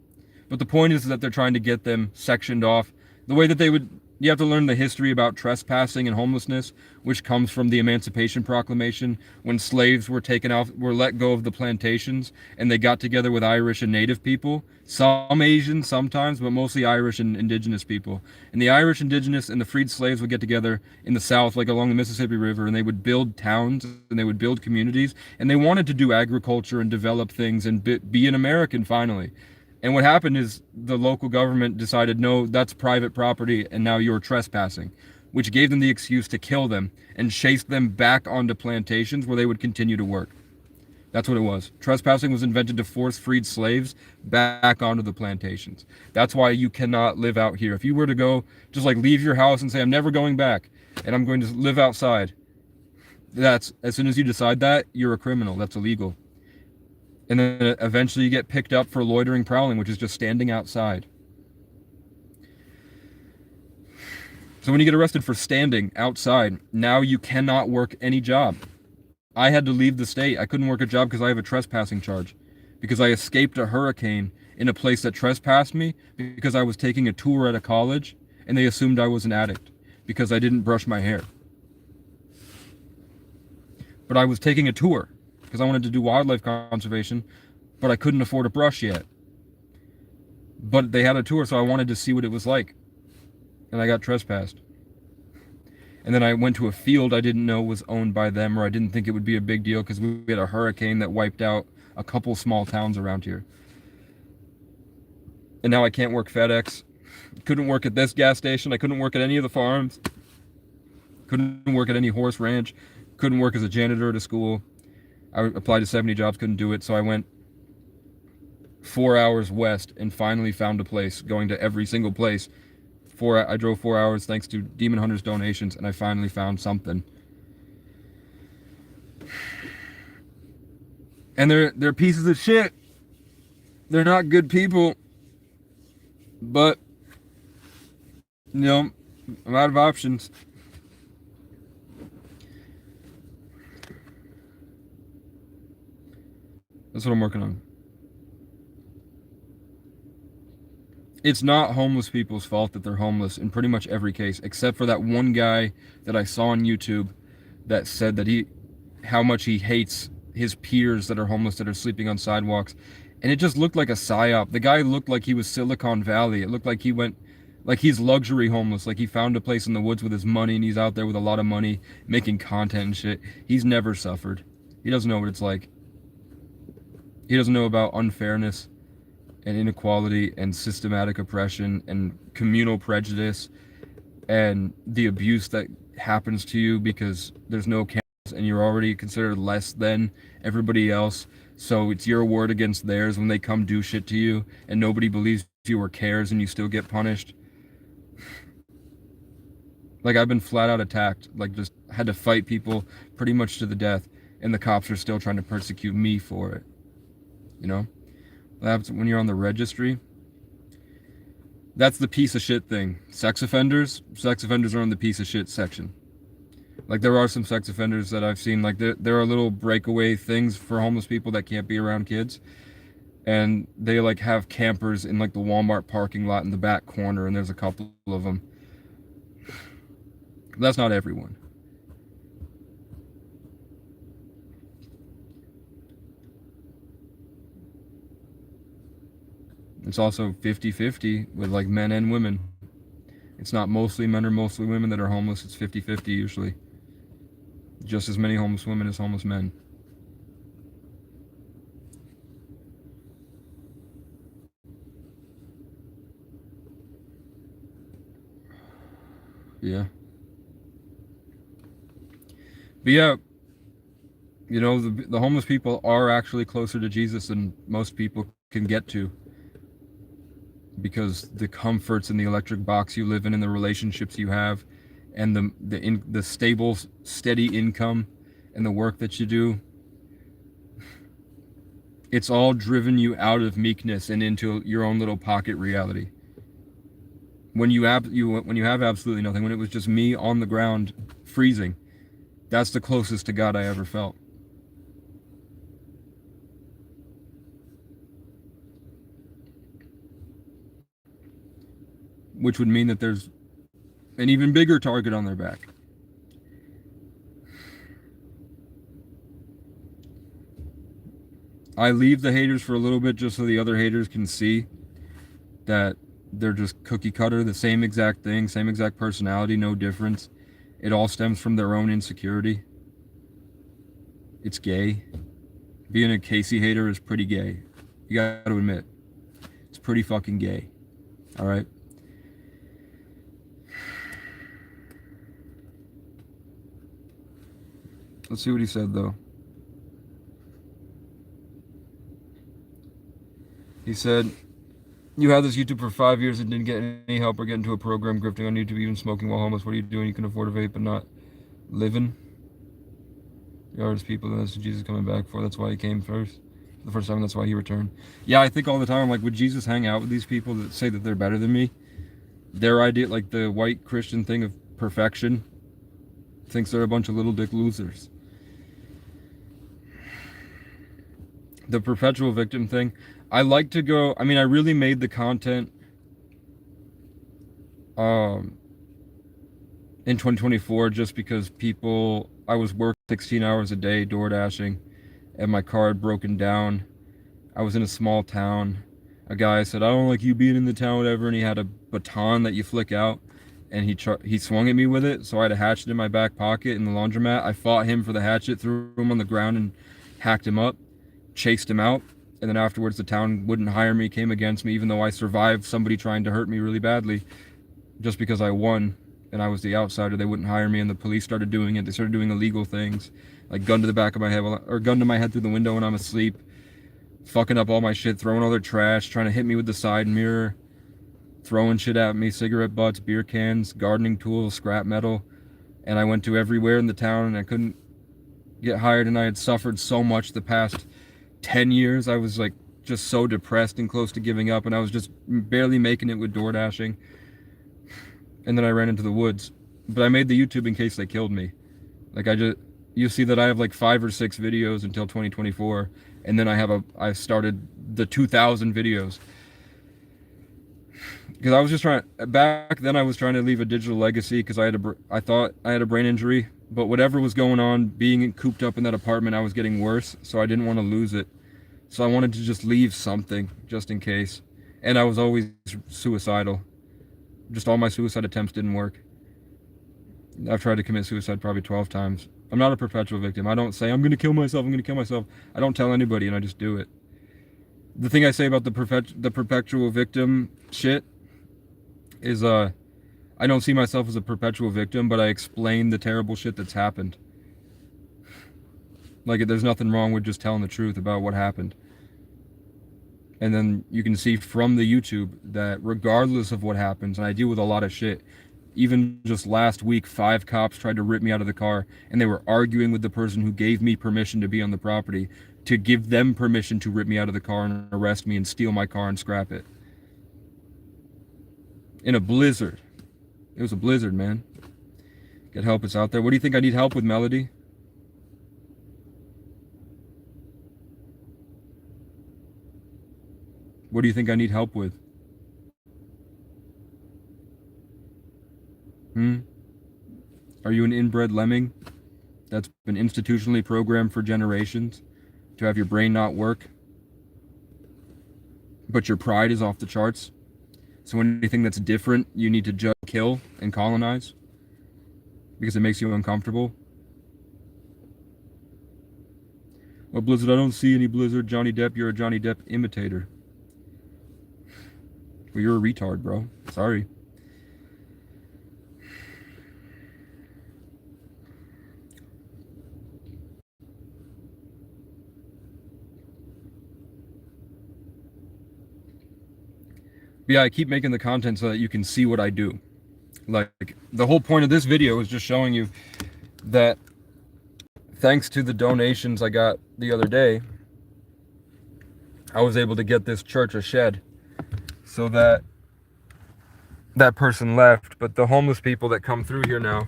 But the point is that they're trying to get them sectioned off the way that they would You have to learn the history about trespassing and homelessness, which comes from the Emancipation Proclamation, when slaves were let go of the plantations, and they got together with Irish and Native people, some Asian sometimes, but mostly Irish and indigenous people. And the Irish, indigenous, and the freed slaves would get together in the South, like along the Mississippi River, and they would build towns and they would build communities, and they wanted to do agriculture and develop things and be an American finally. And what happened is the local government decided, no, that's private property, and now you're trespassing, which gave them the excuse to kill them and chase them back onto plantations where they would continue to work. That's what it was. Trespassing was invented to force freed slaves back onto the plantations. That's why you cannot live out here. If you were to go, just like leave your house and say, I'm never going back, and I'm going to live outside, that's, as soon as you decide that, you're a criminal. That's illegal. And then eventually you get picked up for loitering prowling, which is just standing outside. So when you get arrested for standing outside, now you cannot work any job. I had to leave the state. I couldn't work a job because I have a trespassing charge. Because I escaped a hurricane in a place that trespassed me because I was taking a tour at a college and they assumed I was an addict because I didn't brush my hair. But I was taking a tour because I wanted to do wildlife conservation, but I couldn't afford a brush yet. But they had a tour, so I wanted to see what it was like. And I got trespassed. And then I went to a field I didn't know was owned by them, or I didn't think it would be a big deal because we had a hurricane that wiped out a couple small towns around here. And now I can't work FedEx. Couldn't work at this gas station. I couldn't work at any of the farms. Couldn't work at any horse ranch. Couldn't work as a janitor at a school. I applied to 70 jobs, couldn't do it, so I went 4 hours west and finally found a place, going to every single place. I drove 4 hours thanks to Demon Hunter's donations, and I finally found something. And they're pieces of shit. They're not good people. But, you know, I'm out of options. That's what I'm working on. It's not homeless people's fault that they're homeless in pretty much every case, except for that one guy that I saw on YouTube that said that how much he hates his peers that are homeless that are sleeping on sidewalks. And it just looked like a psyop. The guy looked like he was Silicon Valley. It looked like like he's luxury homeless, like he found a place in the woods with his money and he's out there with a lot of money making content and shit. He's never suffered. He doesn't know what it's like. He doesn't know about unfairness and inequality and systematic oppression and communal prejudice and the abuse that happens to you because there's no cameras and you're already considered less than everybody else. So it's your word against theirs when they come do shit to you and nobody believes you or cares and you still get punished. Like, I've been flat out attacked, like just had to fight people pretty much to the death, and the cops are still trying to persecute me for it. You know? That happens when you're on the registry. That's the piece of shit thing. Sex offenders are on the piece of shit section. Like, there are some sex offenders that I've seen, like there are little breakaway things for homeless people that can't be around kids. And they like have campers in like the Walmart parking lot in the back corner, and there's a couple of them. That's not everyone. It's also 50-50 with like men and women. It's not mostly men or mostly women that are homeless. It's 50-50 usually. Just as many homeless women as homeless men. Yeah. But yeah, you know, the homeless people are actually closer to Jesus than most people can get to. Because the comforts in the electric box you live in and the relationships you have and the stable, steady income and the work that you do, it's all driven you out of meekness and into your own little pocket reality. When you have absolutely nothing, when it was just me on the ground freezing, that's the closest to God I ever felt. Which would mean that there's An even bigger target on their back. I leave the haters for a little bit just so the other haters can see that they're just cookie cutter, the same exact thing, same exact personality, no difference. It all stems from their own insecurity. It's gay. Being a Casey hater is pretty gay. You gotta admit. It's pretty fucking gay. Alright? Let's see what he said, though. He said, you had this YouTube for 5 years and didn't get any help or get into a program, grifting on YouTube, even smoking while homeless. What are you doing? You can afford a vape but not living. The hardest people that that's Jesus coming back for. That's why he came first. The first time, that's why he returned. Yeah, I think all the time, I'm like, would Jesus hang out with these people that say that they're better than me? Their idea, like the white Christian thing of perfection, thinks they're a bunch of little dick losers. The perpetual victim thing, I like to go, I mean, I really made the content in 2024 just because people, I was working 16 hours a day door dashing and my car had broken down. I was in a small town. A guy said, I don't like you being in the town, whatever, and he had a baton that you flick out and he swung at me with it, so I had a hatchet in my back pocket in the laundromat. I fought him for the hatchet, threw him on the ground and hacked him up, chased him out, and then afterwards the town wouldn't hire me, came against me, even though I survived somebody trying to hurt me really badly. Just because I won and I was the outsider, they wouldn't hire me, and the police started doing it. They started doing illegal things, like gun to the back of my head, or gun to my head through the window when I'm asleep, fucking up all my shit, throwing all their trash, trying to hit me with the side mirror, throwing shit at me, cigarette butts, beer cans, gardening tools, scrap metal. And I went to everywhere in the town and I couldn't get hired, and I had suffered so much the past 10 years. I was like just so depressed and close to giving up, and I was just barely making it with door dashing. And then I ran into the woods. But I made the YouTube in case they killed me. Like you see that I have like 5 or 6 videos until 2024, and then I started the 2,000 videos. Because I was just back then I was trying to leave a digital legacy because I thought I had a brain injury, but whatever was going on, being cooped up in that apartment, I was getting worse, so I didn't want to lose it. So I wanted to just leave something, just in case. And I was always suicidal. Just all my suicide attempts didn't work. I've tried to commit suicide probably 12 times. I'm not a perpetual victim. I don't say, I'm going to kill myself, I'm going to kill myself. I don't tell anybody, and I just do it. The thing I say about the perpetual victim shit is, I don't see myself as a perpetual victim, but I explain the terrible shit that's happened. Like, there's nothing wrong with just telling the truth about what happened. And then you can see from the YouTube that regardless of what happens, and I deal with a lot of shit, even just last week, 5 cops tried to rip me out of the car, and they were arguing with the person who gave me permission to be on the property to give them permission to rip me out of the car and arrest me and steal my car and scrap it. In a blizzard. It was a blizzard, man. Get help, it's out there. What do you think I need help with, Melody? What do you think I need help with? Are you an inbred lemming that's been institutionally programmed for generations to have your brain not work, but your pride is off the charts? So anything that's different, you need to just kill and colonize because it makes you uncomfortable? Well, Blizzard, I don't see any Blizzard. Johnny Depp, you're a Johnny Depp imitator. Well, you're a retard, bro. Sorry. But yeah, I keep making the content so that you can see what I do. Like, the whole point of this video is just showing you that thanks to the donations I got the other day, I was able to get this church a shed so that that person left. But the homeless people that come through here now,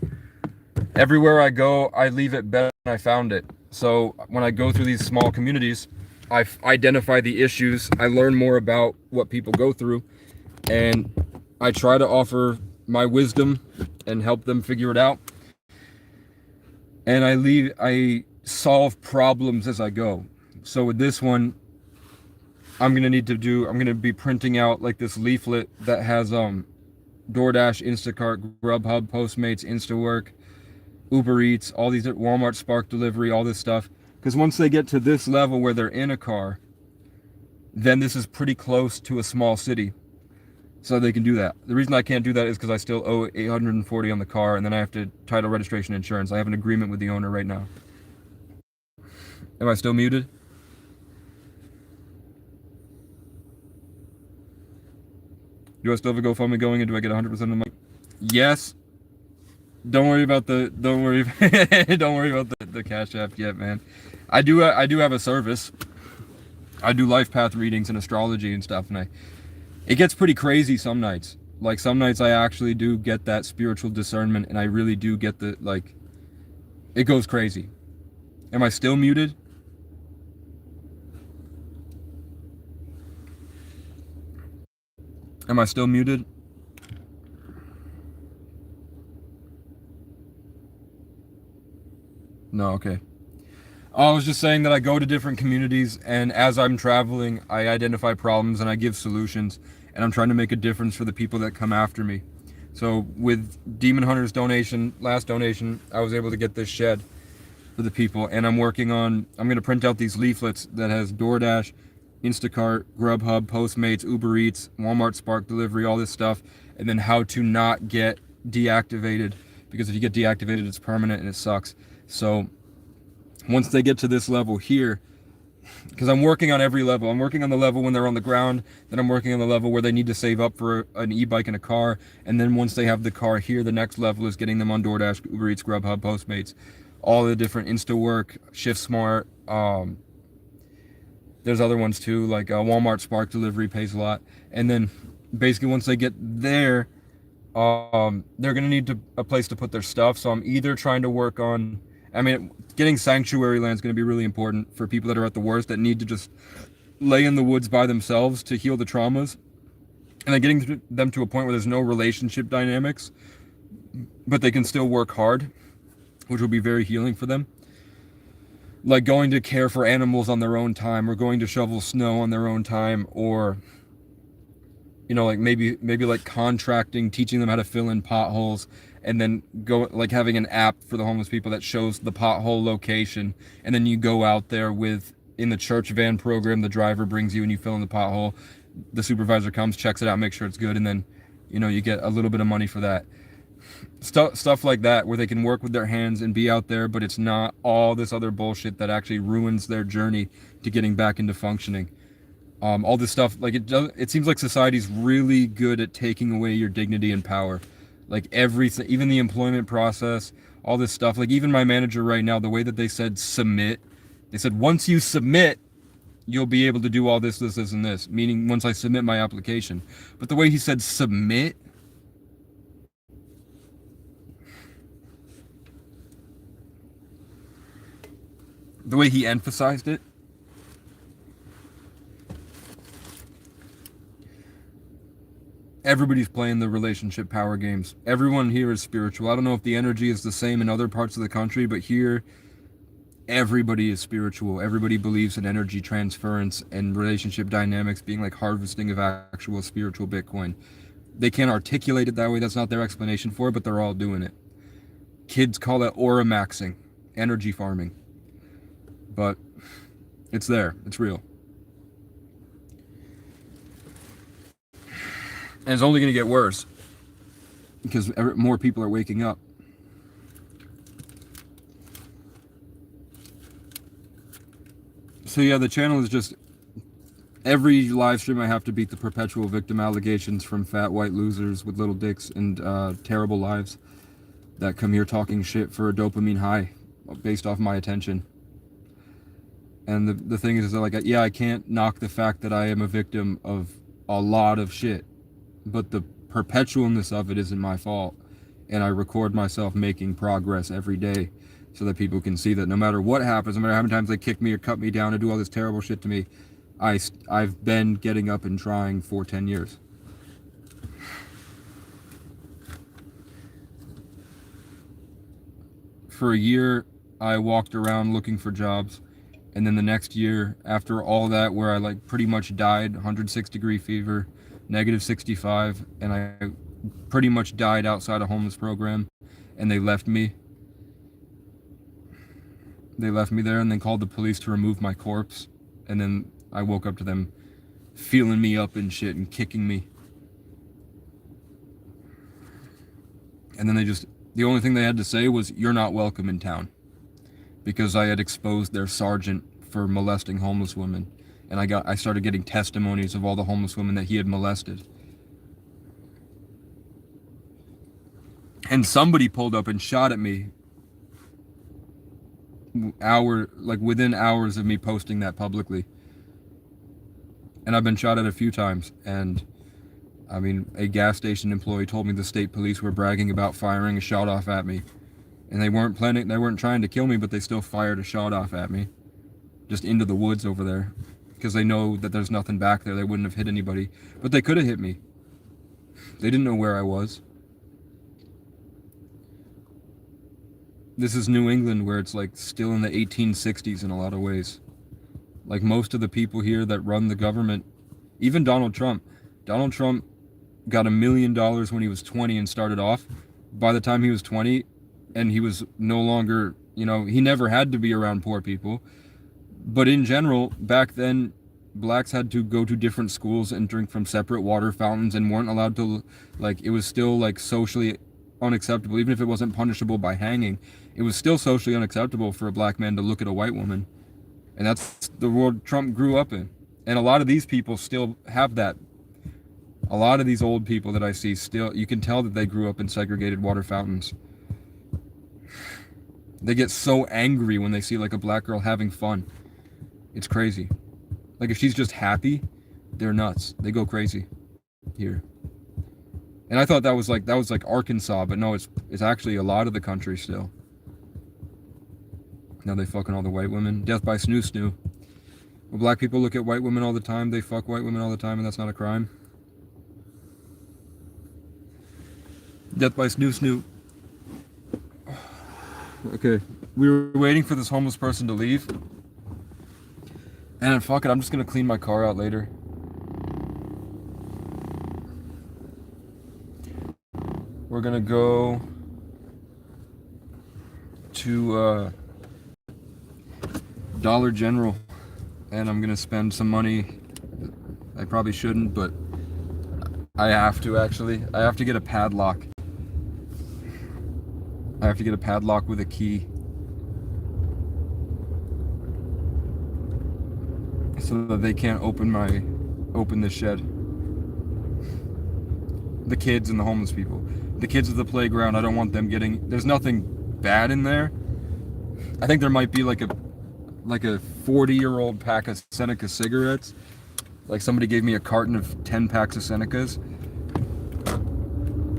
everywhere I go, I leave it better than I found it. So when I go through these small communities, I identify the issues, I learn more about what people go through, and I try to offer my wisdom and help them figure it out. And I solve problems as I go. So with this one, I'm gonna be printing out like this leaflet that has DoorDash, Instacart, Grubhub, Postmates, Instawork, Uber Eats, all these Walmart Spark Delivery, all this stuff. Because once they get to this level where they're in a car, then this is pretty close to a small city. So they can do that. The reason I can't do that is because I still owe $840 on the car, and then I have to title, registration, insurance. I have an agreement with the owner right now. Am I still muted? Do I still have a GoFundMe going, and do I get 100% of the money? Yes. Don't worry about the don't worry about the Cash App yet, man. I do have a service. I do life path readings and astrology and stuff, and it gets pretty crazy some nights. Like some nights I actually do get that spiritual discernment, and I really do get the like. It goes crazy. Am I still muted? Am I still muted? No, okay. I was just saying that I go to different communities, and as I'm traveling, I identify problems and I give solutions, and I'm trying to make a difference for the people that come after me. So with Demon Hunter's last donation, I was able to get this shed for the people, and I'm going to print out these leaflets that has DoorDash, Instacart, Grubhub, Postmates, Uber Eats, Walmart Spark Delivery, all this stuff, and then how to not get deactivated, because if you get deactivated, it's permanent and it sucks. So once they get to this level here, because I'm working on every level. I'm working on the level when they're on the ground, then I'm working on the level where they need to save up for an e-bike and a car, and then once they have the car here, the next level is getting them on DoorDash, Uber Eats, Grubhub, Postmates, all the different InstaWork, ShiftSmart. There's other ones too, like Walmart Spark Delivery pays a lot, and then basically once they get there, they're gonna need a place to put their stuff. So I'm either trying to work on, getting sanctuary land is going to be really important for people that are at the worst, that need to just lay in the woods by themselves to heal the traumas, and then getting them to a point where there's no relationship dynamics, but they can still work hard, which will be very healing for them. Like going to care for animals on their own time, or going to shovel snow on their own time, or like maybe like contracting, teaching them how to fill in potholes, and then go like having an app for the homeless people that shows the pothole location, and then you go out there in the church van program, the driver brings you and you fill in the pothole, the supervisor comes, checks it out, makes sure it's good, and then you get a little bit of money for that. Stuff like that, where they can work with their hands and be out there, but it's not all this other bullshit that actually ruins their journey to getting back into functioning. All this stuff, like it seems like society's really good at taking away your dignity and power. Like everything, even the employment process, all this stuff. Like even my manager right now, the way that they said submit, they said once you submit, you'll be able to do all this, and this. Meaning once I submit my application. But the way he said submit, the way he emphasized it, everybody's playing the relationship power games. Everyone here is spiritual. I don't know if the energy is the same in other parts of the country, but here, everybody is spiritual. Everybody believes in energy transference and relationship dynamics being like harvesting of actual spiritual Bitcoin. They can't articulate it that way. That's not their explanation for it, but they're all doing it. Kids call it aura maxing, energy farming. But it's there. It's real. And it's only going to get worse because more people are waking up. So yeah, the channel is just, every live stream I have to beat the perpetual victim allegations from fat white losers with little dicks and terrible lives that come here talking shit for a dopamine high based off my attention. And the thing is that, like, yeah, I can't knock the fact that I am a victim of a lot of shit, but the perpetualness of it isn't my fault. And I record myself making progress every day so that people can see that no matter what happens, no matter how many times they kick me or cut me down or do all this terrible shit to me, I've been getting up and trying for 10 years. for a year, I walked around looking for jobs. And then the next year, after all that, where I like pretty much died, 106-degree fever, -65, and I pretty much died outside a homeless program, and they left me. They left me there and then called the police to remove my corpse. And then I woke up to them feeling me up and shit and kicking me. And then the only thing they had to say was, "You're not welcome in town." Because I had exposed their sergeant for molesting homeless women. And I started getting testimonies of all the homeless women that he had molested. And somebody pulled up and shot at me within hours of me posting that publicly. And I've been shot at a few times. And I mean, a gas station employee told me the state police were bragging about firing a shot off at me. And they weren't trying to kill me, but they still fired a shot off at me. Just into the woods over there. Because they know that there's nothing back there. They wouldn't have hit anybody. But they could have hit me. They didn't know where I was. This is New England, where it's like still in the 1860s in a lot of ways. Like most of the people here that run the government, even Donald Trump got $1 million when he was 20 and started off. By the time he was 20, and he was no longer, he never had to be around poor people. But in general, back then, blacks had to go to different schools and drink from separate water fountains and weren't allowed to, it was still socially unacceptable. Even if it wasn't punishable by hanging, it was still socially unacceptable for a black man to look at a white woman. And that's the world Trump grew up in. And a lot of these people still have that. A lot of these old people that I see still, you can tell that they grew up in segregated water fountains. They get so angry when they see a black girl having fun. It's crazy. If she's just happy, they're nuts. They go crazy here. And I thought that was Arkansas, but no, it's actually a lot of the country still. Now they fucking all the white women. Death by snoo snoo. Well, black people look at white women all the time, they fuck white women all the time, and that's not a crime. Death by snoo snoo. Okay, we were waiting for this homeless person to leave. And fuck it, I'm just gonna clean my car out later. We're gonna go to Dollar General, and I'm gonna spend some money. I probably shouldn't, but I have to actually. I have to get a padlock. I have to get a padlock with a key, so that they can't open the shed. The kids and the homeless people. The kids at the playground, I don't want them there's nothing bad in there. I think there might be like a 40-year-old pack of Seneca cigarettes. Somebody gave me a carton of 10 packs of Senecas.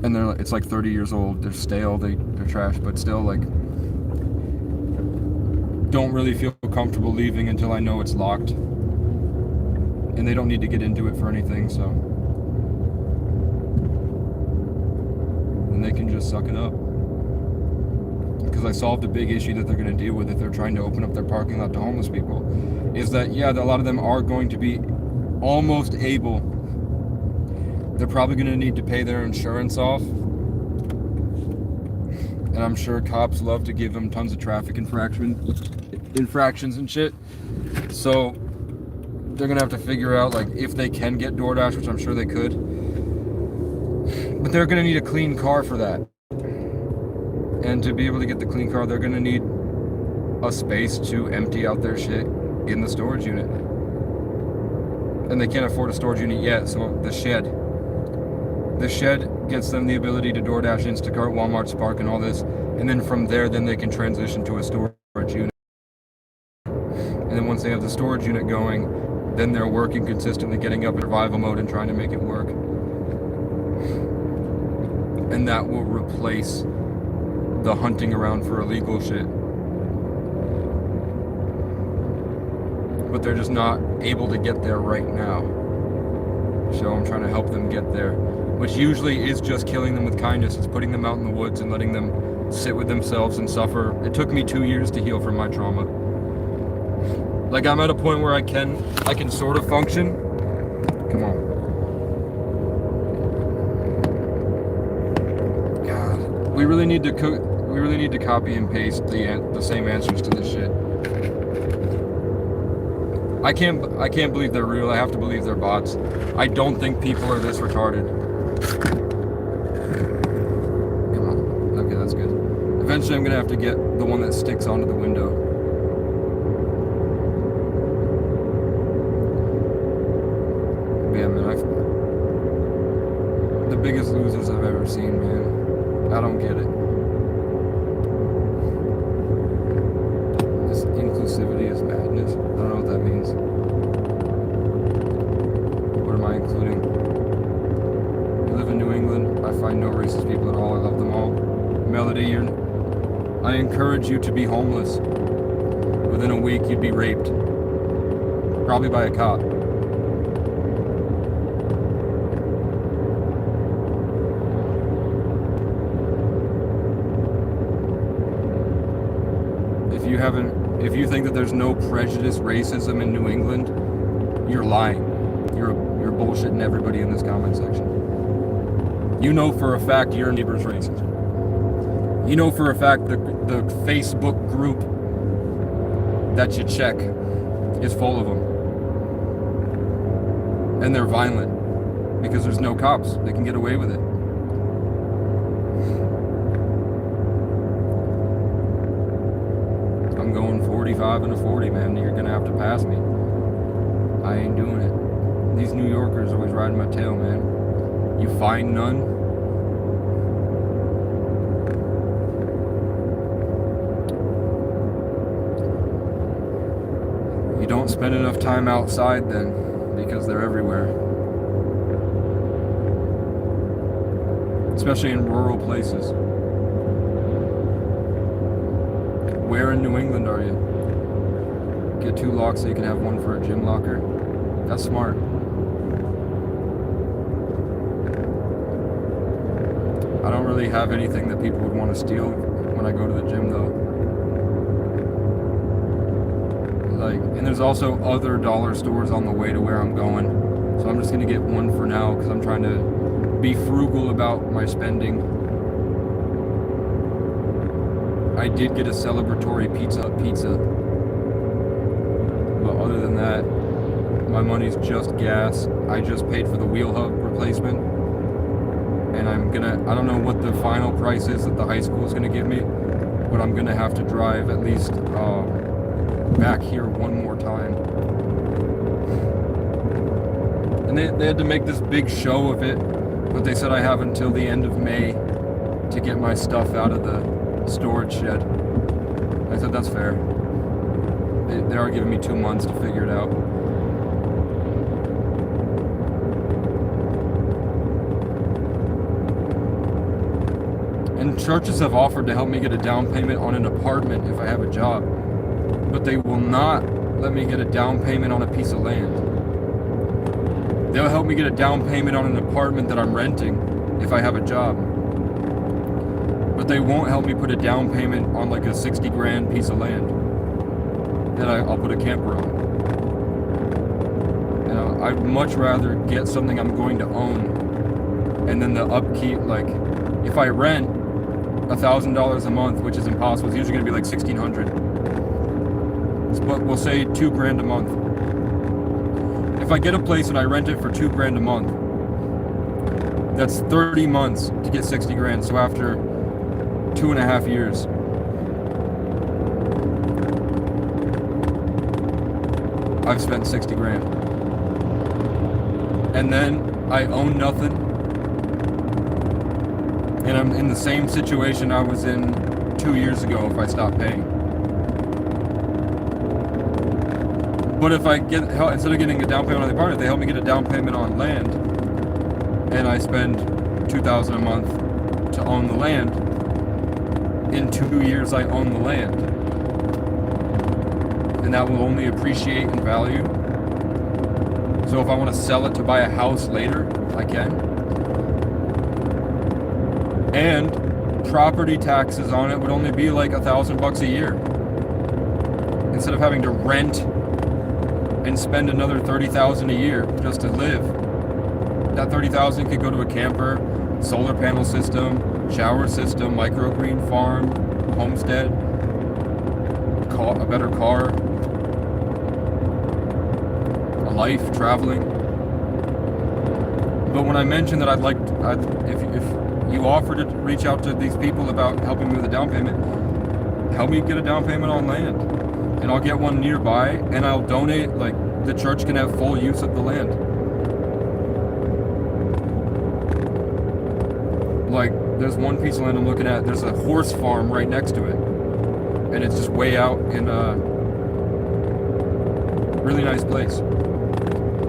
And it's 30 years old. They're stale, they're trash, but still don't really feel comfortable leaving until I know it's locked. And they don't need to get into it for anything, so. And they can just suck it up. Because I solved a big issue that they're going to deal with if they're trying to open up their parking lot to homeless people. Is that, yeah, a lot of them are going to be almost able. They're probably going to need to pay their insurance off. And I'm sure cops love to give them tons of traffic infractions and shit. So they're going to have to figure out if they can get DoorDash, which I'm sure they could. But they're going to need a clean car for that. And to be able to get the clean car, they're going to need a space to empty out their shit in the storage unit. And they can't afford a storage unit yet, so the shed gets them the ability to DoorDash, Instacart, Walmart, Spark, and all this. And then from there, they can transition to a storage unit. And then once they have the storage unit going, then they're working consistently, getting up in survival mode and trying to make it work. And that will replace the hunting around for illegal shit. But they're just not able to get there right now. So I'm trying to help them get there, which usually is just killing them with kindness. It's putting them out in the woods and letting them sit with themselves and suffer. It took me 2 years to heal from my trauma. Like, I'm at a point where I can sort of function. Come on. God, we really need to copy and paste the same answers to this shit. I can't believe they're real. I have to believe they're bots. I don't think people are this retarded. Come on. Okay, that's good. Eventually I'm gonna have to get the one that sticks onto the window. Yeah, man, the biggest losers I've ever seen, man. I don't get it. This inclusivity is madness. I don't know what that means. What am I including? I live in New England. I find no racist people at all. I love them all. Melody, I encourage you to be homeless. Within a week, you'd be raped. Probably by a cop. If you think that there's no prejudice, racism in New England, you're lying. You're bullshitting everybody in this comment section. You know for a fact your neighbor's racist. You know for a fact the Facebook group that you check is full of them. And they're violent because there's no cops. They can get away with it. I'm going 45 and a 40, man. You're gonna have to pass me. I ain't doing it. These New Yorkers always riding my tail, man. You find none. You don't spend enough time outside then, because they're everywhere. Especially in rural places. Where in New England are you? Get 2 locks so you can have one for a gym locker. That's smart. I don't really have anything that people would want to steal when I go to the gym though. Like, and there's also other dollar stores on the way to where I'm going. So I'm just gonna get one for now because I'm trying to be frugal about my spending. I did get a celebratory pizza. But other than that, my money's just gas. I just paid for the wheel hub replacement. And I don't know what the final price is that the high school is gonna give me, but I'm gonna have to drive at least back here one more time. And they had to make this big show of it, but they said I have until the end of May to get my stuff out of the storage shed. I said that's fair. They are giving me 2 months to figure it out. And churches have offered to help me get a down payment on an apartment if I have a job, but they will not let me get a down payment on a piece of land. They'll help me get a down payment on an apartment that I'm renting if I have a job. But they won't help me put a down payment on like a 60 grand piece of land that I'll put a camper on. And I'd much rather get something I'm going to own, and then the upkeep, like if I rent $1,000 a month, which is impossible, it's usually gonna be like $1,600. But we'll say $2 grand a month. If I get a place and I rent it for $2 grand a month, that's 30 months to get 60 grand. So after 2.5 years, I've spent 60 grand. And then I own nothing. And I'm in the same situation I was in 2 years ago if I stop paying. But if I get, instead of getting a down payment on the apartment, they help me get a down payment on land, and I spend $2,000 a month to own the land. In 2 years, I own the land, and that will only appreciate in value. So if I want to sell it to buy a house later, I can. And property taxes on it would only be like $1,000 a year. Instead of having to rent and spend another $30,000 a year just to live. That $30,000 could go to a camper, solar panel system, shower system, microgreen farm, homestead, a better car, a life, traveling. But when I mentioned that if you offer to reach out to these people about helping me with a down payment, help me get a down payment on land. And I'll get one nearby, and I'll donate, like, the church can have full use of the land. Like, there's one piece of land I'm looking at, there's a horse farm right next to it. And it's just way out in a really nice place.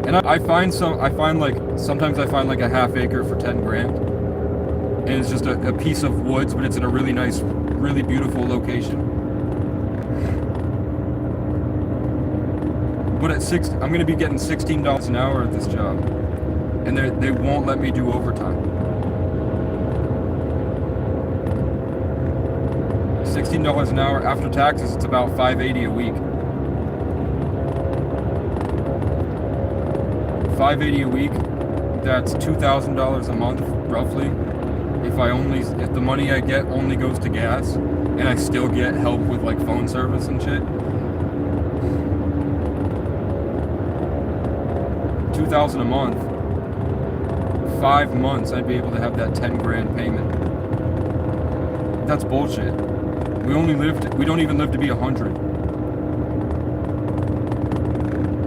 And sometimes I find like a half acre for 10 grand. And it's just a piece of woods, but it's in a really nice, really beautiful location. But I'm going to be getting $16 an hour at this job. And they won't let me do overtime. $16 an hour after taxes, it's about $580 a week. $580 a week, that's $2,000 a month, roughly. If the money I get only goes to gas, and I still get help with like phone service and shit. $2,000 a month, 5 months, I'd be able to have that 10 grand payment. That's bullshit. We don't even live to be 100.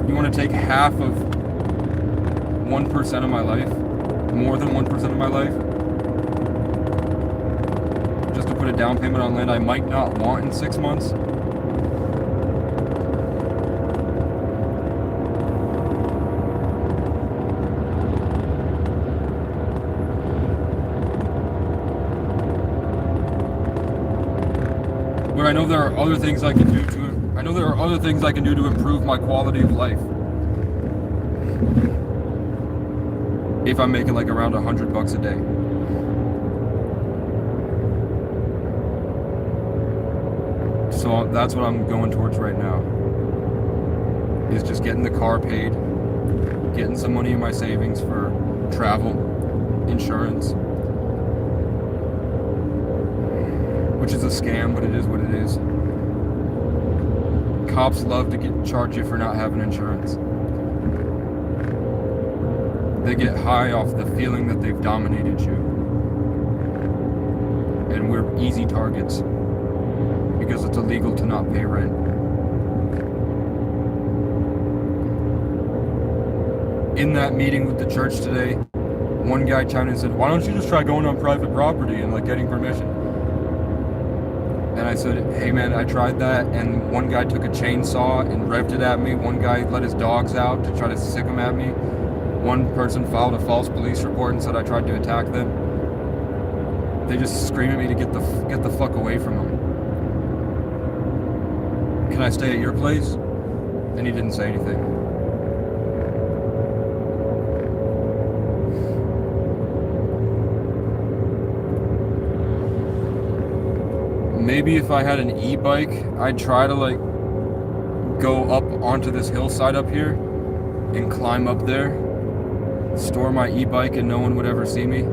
You want to take half of 1% of my life, more than 1% of my life, just to put a down payment on land I might not want in 6 months? But I know there are other things I can do to improve my quality of life. If I'm making like around $100 a day. So that's what I'm going towards right now. Is just getting the car paid, getting some money in my savings for travel, insurance. Which is a scam, but it is what it is. Cops love to charge you for not having insurance. They get high off the feeling that they've dominated you. And we're easy targets because it's illegal to not pay rent. In that meeting with the church today, one guy chimed in and said, "Why don't you just try going on private property and like getting permission?" And I said, "Hey man, I tried that, and one guy took a chainsaw and revved it at me. One guy let his dogs out to try to sick them at me. One person filed a false police report and said I tried to attack them. They just scream at me to get the fuck away from them. Can I stay at your place?" And he didn't say anything. Maybe if I had an e-bike, I'd try to like go up onto this hillside up here and climb up there, store my e-bike, and no one would ever see me.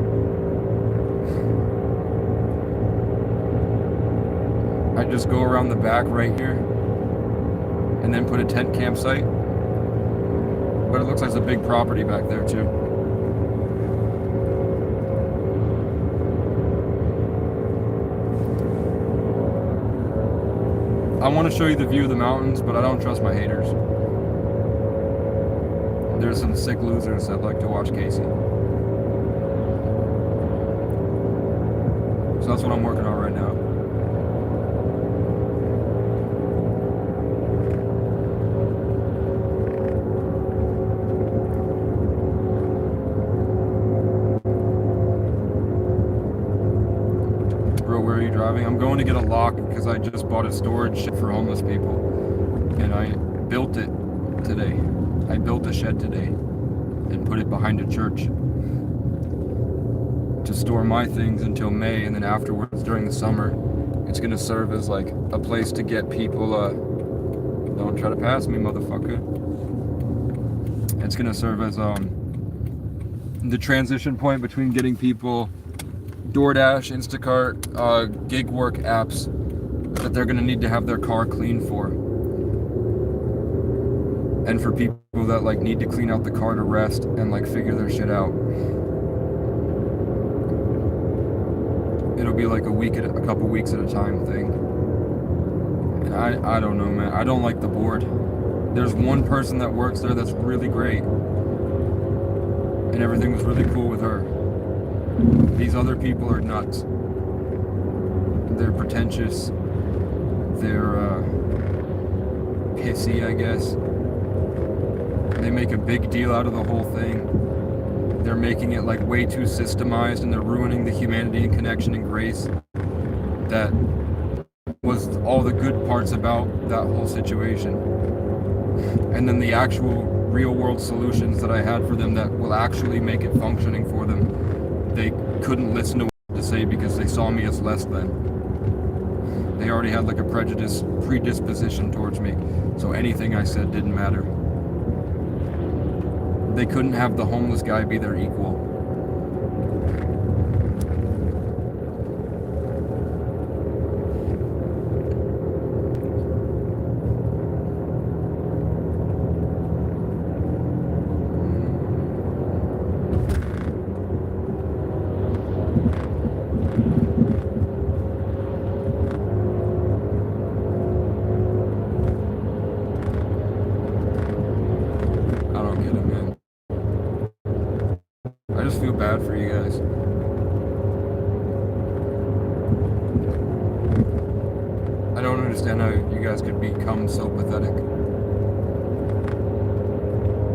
I'd just go around the back right here and then put a tent campsite. But it looks like there's a big property back there too. I want to show you the view of the mountains, but I don't trust my haters. There's some sick losers that like to watch Casey. So that's what I'm working on right now. Bro, where are you driving? I'm going to get a lock because I just bought a storage shed for homeless people. And I built it today. I built a shed today and put it behind a church to store my things until May, and then afterwards during the summer, it's gonna serve as like a place to get people. Don't try to pass me, motherfucker. It's gonna serve as the transition point between getting people DoorDash, Instacart, gig work apps that they're gonna need to have their car cleaned for, and for people that like need to clean out the car to rest and like figure their shit out. It'll be like a couple weeks at a time thing. And I don't know, man. I don't like the board. There's one person that works there that's really great, and everything was really cool with her. These other people are nuts. They're pretentious. They're pissy, I guess. They make a big deal out of the whole thing. They're making it like way too systemized, and they're ruining the humanity and connection and grace that was all the good parts about that whole situation. And then the actual real world solutions that I had for them that will actually make it functioning for them, they couldn't listen to what I had to say because they saw me as less than. They already had like a predisposition towards me, so anything I said didn't matter. They couldn't have the homeless guy be their equal. I don't get it, man. I just feel bad for you guys. I don't understand how you guys could become so pathetic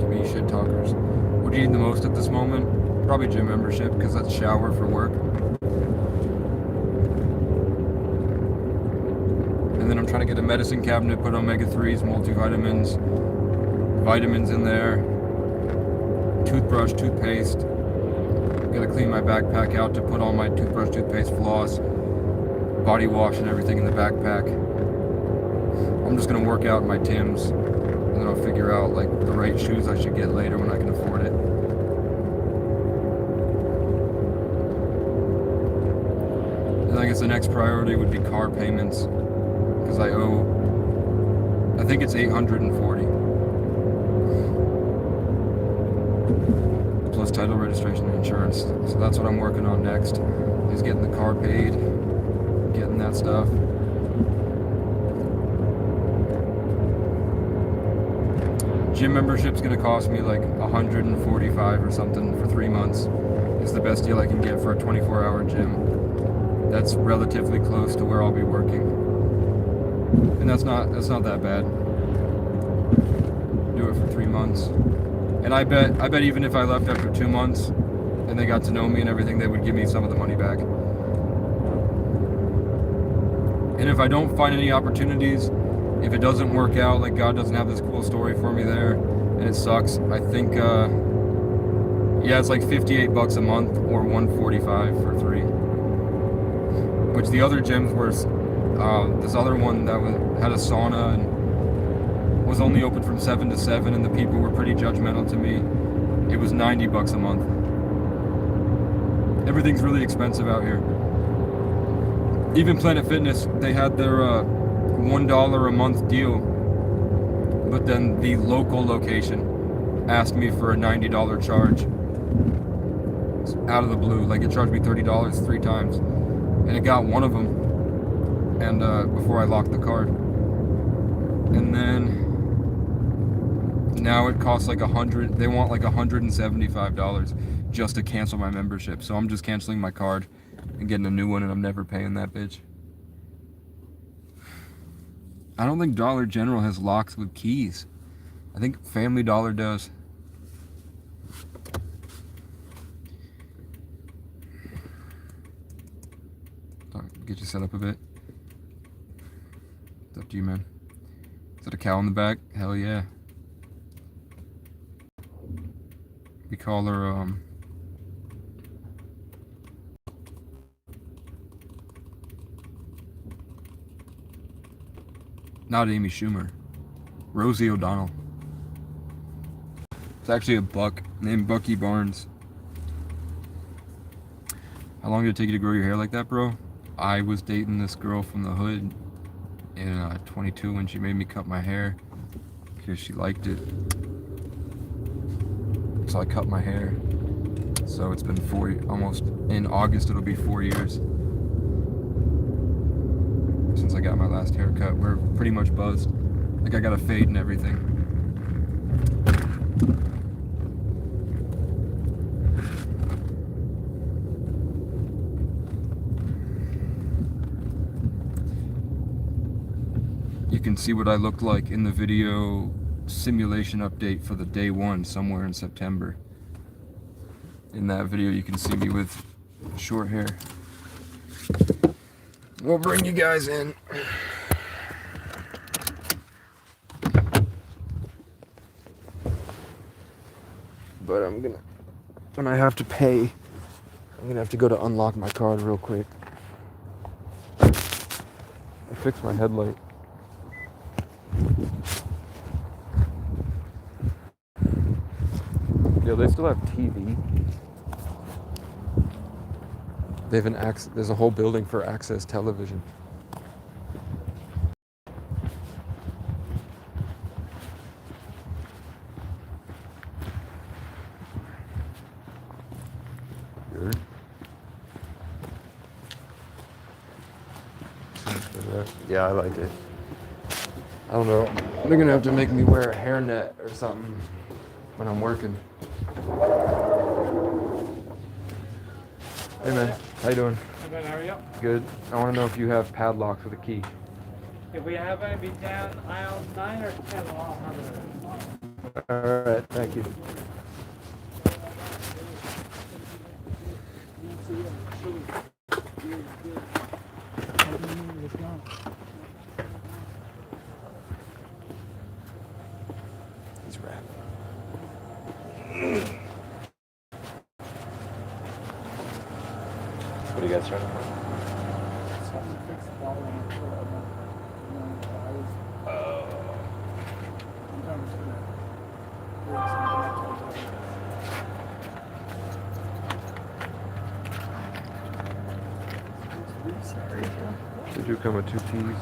to be shit talkers. What do you need the most at this moment? Probably gym membership, because that's shower for work. And then I'm trying to get a medicine cabinet, put omega-3s, multivitamins, vitamins in there, toothbrush, toothpaste. Gotta clean my backpack out to put all my toothbrush, toothpaste, floss, body wash, and everything in the backpack. I'm just gonna work out in my Timbs, and then I'll figure out like the right shoes I should get later when I can afford it. And I guess the next priority would be car payments, because I think it's $840 plus title registration and insurance. So that's what I'm working on next, is getting the car paid, getting that stuff. Gym membership's gonna cost me like $145 or something for 3 months. It's the best deal I can get for a 24-hour gym. That's relatively close to where I'll be working, and that's not that bad. Do it for 3 months, and I bet even if I left after 2 months and they got to know me and everything, they would give me some of the money back. And if I don't find any opportunities, if it doesn't work out, like God doesn't have this cool story for me there, and it sucks, I think yeah, it's like $58 a month or $145 for 3. Which the other gyms were, this other one that had a sauna and was only open from 7 to 7, and the people were pretty judgmental to me. It was $90 a month. Everything's really expensive out here. Even Planet Fitness, they had their $1 a month deal, but then the local location asked me for a $90 charge. Out of the blue, like it charged me $30 3 times. And it got one of them, and before I locked the card. And then now it costs like $100. They want like $175 just to cancel my membership. So I'm just canceling my card and getting a new one, and I'm never paying that bitch. I don't think Dollar General has locks with keys. I think Family Dollar does. Get you set up a bit. It's up to you, man. Is that a cow in the back? Hell yeah. We call her Not Amy Schumer. Rosie O'Donnell. It's actually a buck named Bucky Barnes. How long did it take you to grow your hair like that, bro? I was dating this girl from the hood in 22 when she made me cut my hair because she liked it. So I cut my hair. So it's been almost in August it'll be 4 years since I got my last haircut. We're pretty much buzzed. Like I got a fade and everything. You can see what I looked like in the video simulation update for the day one somewhere in September. In that video you can see me with short hair. We'll bring you guys in. But when I have to pay, I'm gonna have to go to unlock my card real quick. I fixed my headlight. Yeah, they still have TV. They have there's a whole building for access television. Good. Yeah, I like it. I don't know. They're gonna have to make me wear a hairnet or something when I'm working. Hey man, how you doing? Good, how are you? Good. I want to know if you have padlocks with a key. If we have it, be down aisle 9 or 10, I'll have it. Alright, thank you. He's rapping. What are you guys trying to find? They do come with 2 keys.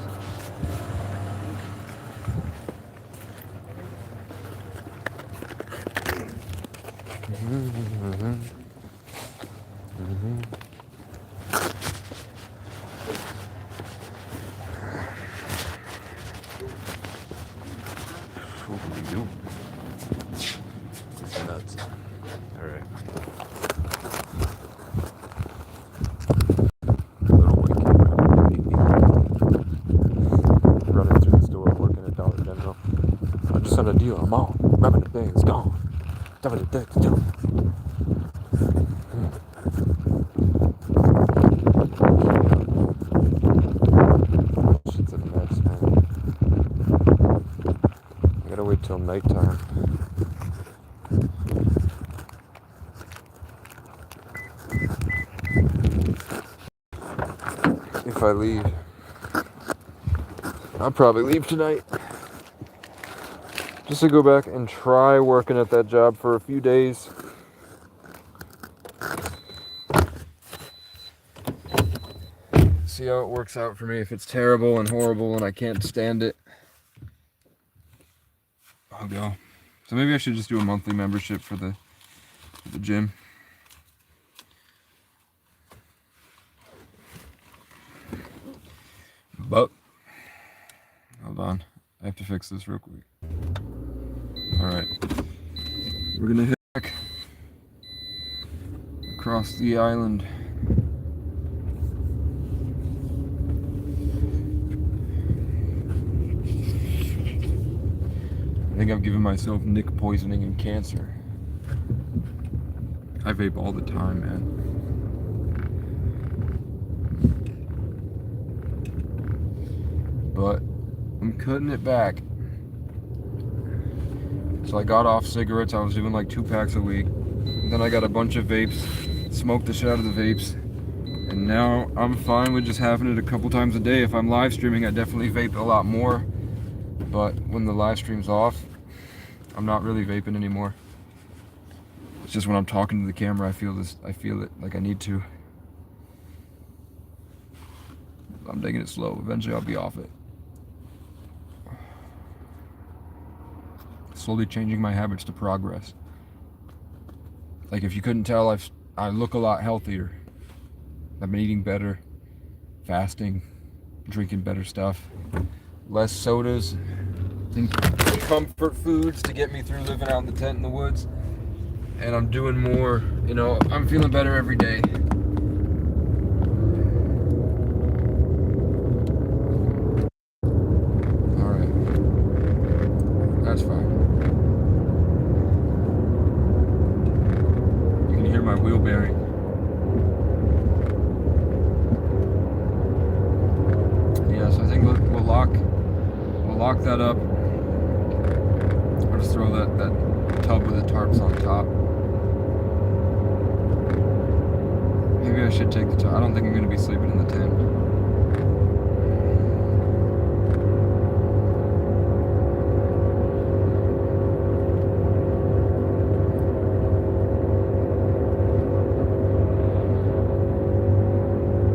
What are we doing? It's nuts. Alright. Little white kid running through the store working at Dollar General. I just sent a deal. I'm out. Grabbing the thing. It's gone. Grabbing the thing. It's gone. Shit's a mess, man. I gotta wait till nighttime. If I leave, I'll probably leave tonight. Just to go back and try working at that job for a few days. See how it works out for me. If it's terrible and horrible and I can't stand it, I'll go. So maybe I should just do a monthly membership for the gym. But hold on, I have to fix this real quick. Alright, we're gonna head back across the island. I think I've given myself nick poisoning and cancer. I vape all the time, man. But I'm cutting it back. So I got off cigarettes. I was doing like 2 packs a week. Then I got a bunch of vapes, smoked the shit out of the vapes, and now I'm fine with just having it a couple times a day. If I'm live streaming, I definitely vape a lot more. But when the live stream's off, I'm not really vaping anymore. It's just when I'm talking to the camera, I feel it like I need to. I'm taking it slow. Eventually I'll be off it. Slowly changing my habits to progress. Like if you couldn't tell, I look a lot healthier. I've been eating better, fasting, drinking better stuff, less sodas, and comfort foods to get me through living out in the tent in the woods. And I'm doing more, I'm feeling better every day. Alright. That's fine. You can hear my wheel bearing. Yeah, so I think we'll lock that up. I'll just throw that tub with the tarps on top. Maybe I should take the tarp. I don't think I'm going to be sleeping in the tent.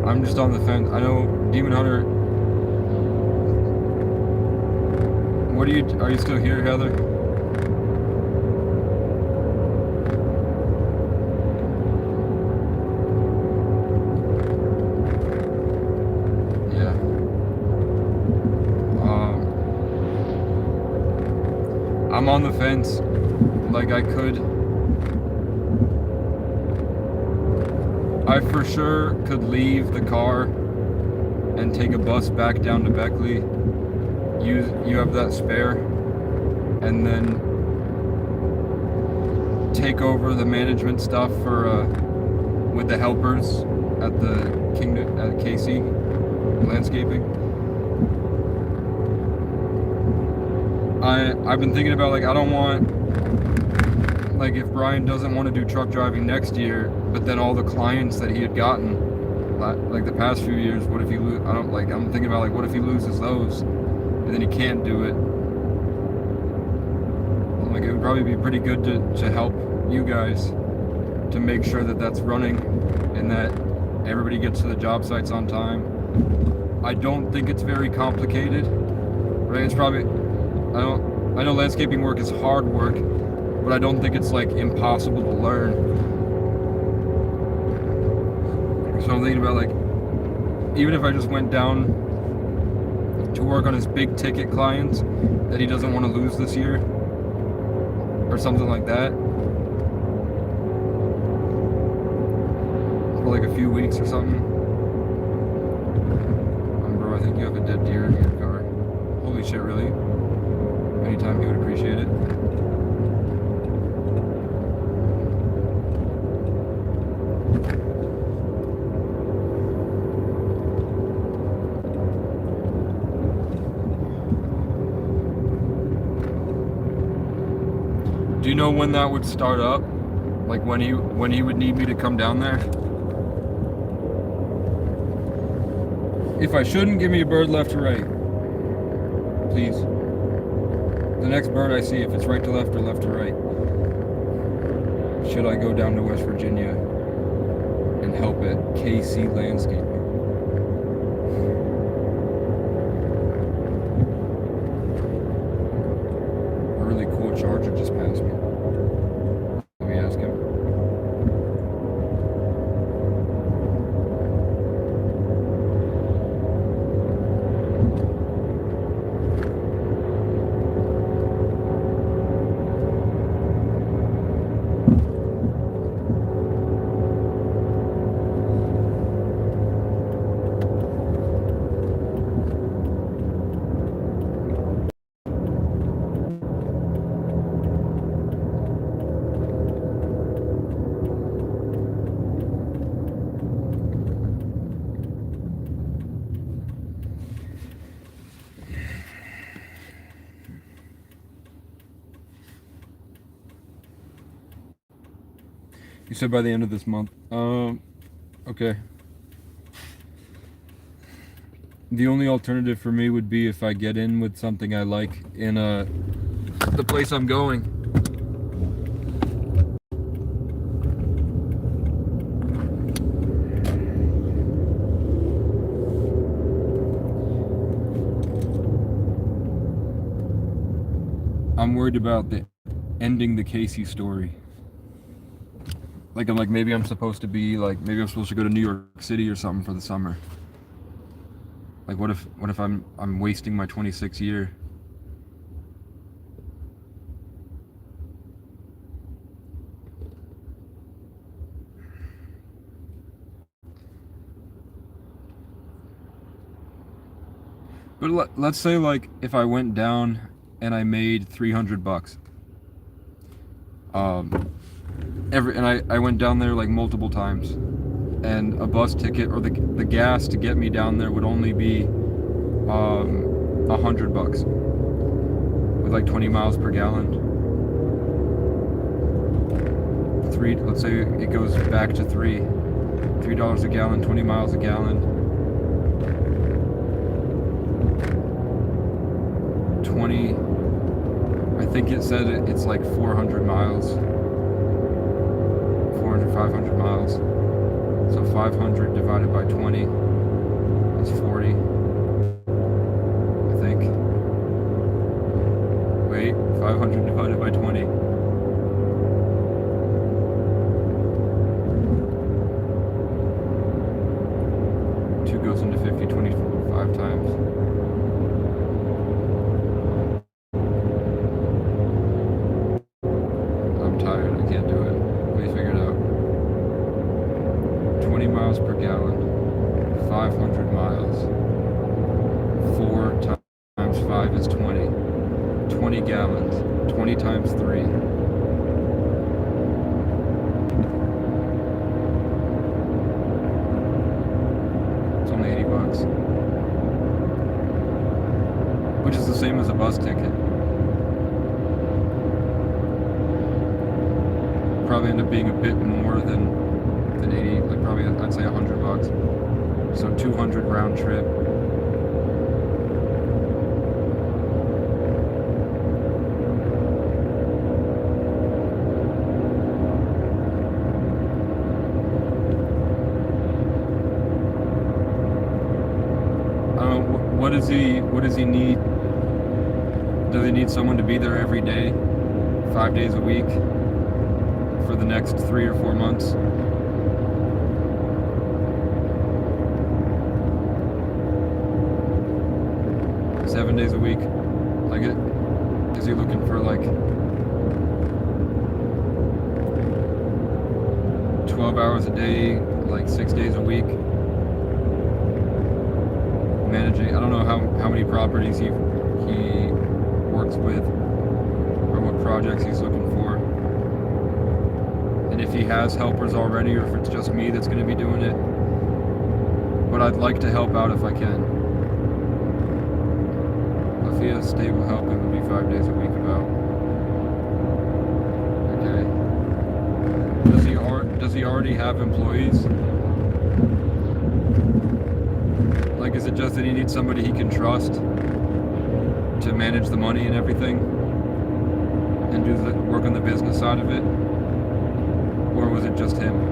I'm just on the fence. I know Demon Hunter. Are you still here, Heather? Yeah. I'm on the fence. Like I for sure could leave the car and take a bus back down to Beckley. You have that spare, and then take over the management stuff for with the helpers at the KC landscaping. I've been thinking about, like, I don't want, like, if Brian doesn't want to do truck driving next year, but then all the clients that he had gotten like the past few years, what if he I'm thinking about, like, what if he loses those and then he can't do it? Like, it would probably be pretty good to help you guys to make sure that that's running and that everybody gets to the job sites on time. I don't think it's very complicated. Right? It's probably, I know landscaping work is hard work, but I don't think it's, like, impossible to learn. So I'm thinking about, like, even if I just went down to work on his big ticket clients that he doesn't want to lose this year, or something like that, for like a few weeks or something. Bro, I think you have a dead deer in your car. Holy shit, really? Anytime he would appreciate it. Do you know when that would start up? Like when he would need me to come down there? If I shouldn't, give me a bird left to right. Please. The next bird I see, if it's right to left or left to right. Should I go down to West Virginia and help at KC Landscaping? A really cool charger just passed me. Let me ask him. You said by the end of this month. Okay. The only alternative for me would be if I get in with something I like in the place I'm going. I'm worried about ending the Casey story. Like I'm like maybe I'm supposed to be like maybe I'm supposed to go to New York City or something for the summer. Like what if I'm wasting my 26th year? But let's say like if I went down and I made $300, um, I went down there like multiple times, and a bus ticket or the gas to get me down there would only be $100 with like 20 miles per gallon. Let's say it goes back to $3 a gallon, 20 miles a gallon. 20, I think it said it's like 400 miles, 400, 500 miles. So 500 divided by 20 is 40, I think. Wait, 500 divided by 20. Two goes into 50, 25 times. I'm tired, I can't do it. Let me figure it out. 20 miles per gallon, 500 miles. 4 times 5 is 20. 20 gallons. 20 times 3. It's only $80. Which is the same as a bus ticket. Probably end up being a bit more than 80, like probably I'd say $100. So 200 round trip. What does he need? Does he need someone to be there every day, 5 days a week, for the next 3 or 4 months? Seven days a week? Like is he looking for like 12 hours a day, like 6 days a week? Managing, I don't know how many properties he works with or what projects he's looking for, and if he has helpers already or if it's just me that's going to be doing it. But I'd like to help out if I can. If he has stable help, it would be 5 days a week about. Okay. Does he already have employees? Like, is it just that he needs somebody he can trust to manage the money and everything and do the work on the business side of it? Or was it just him?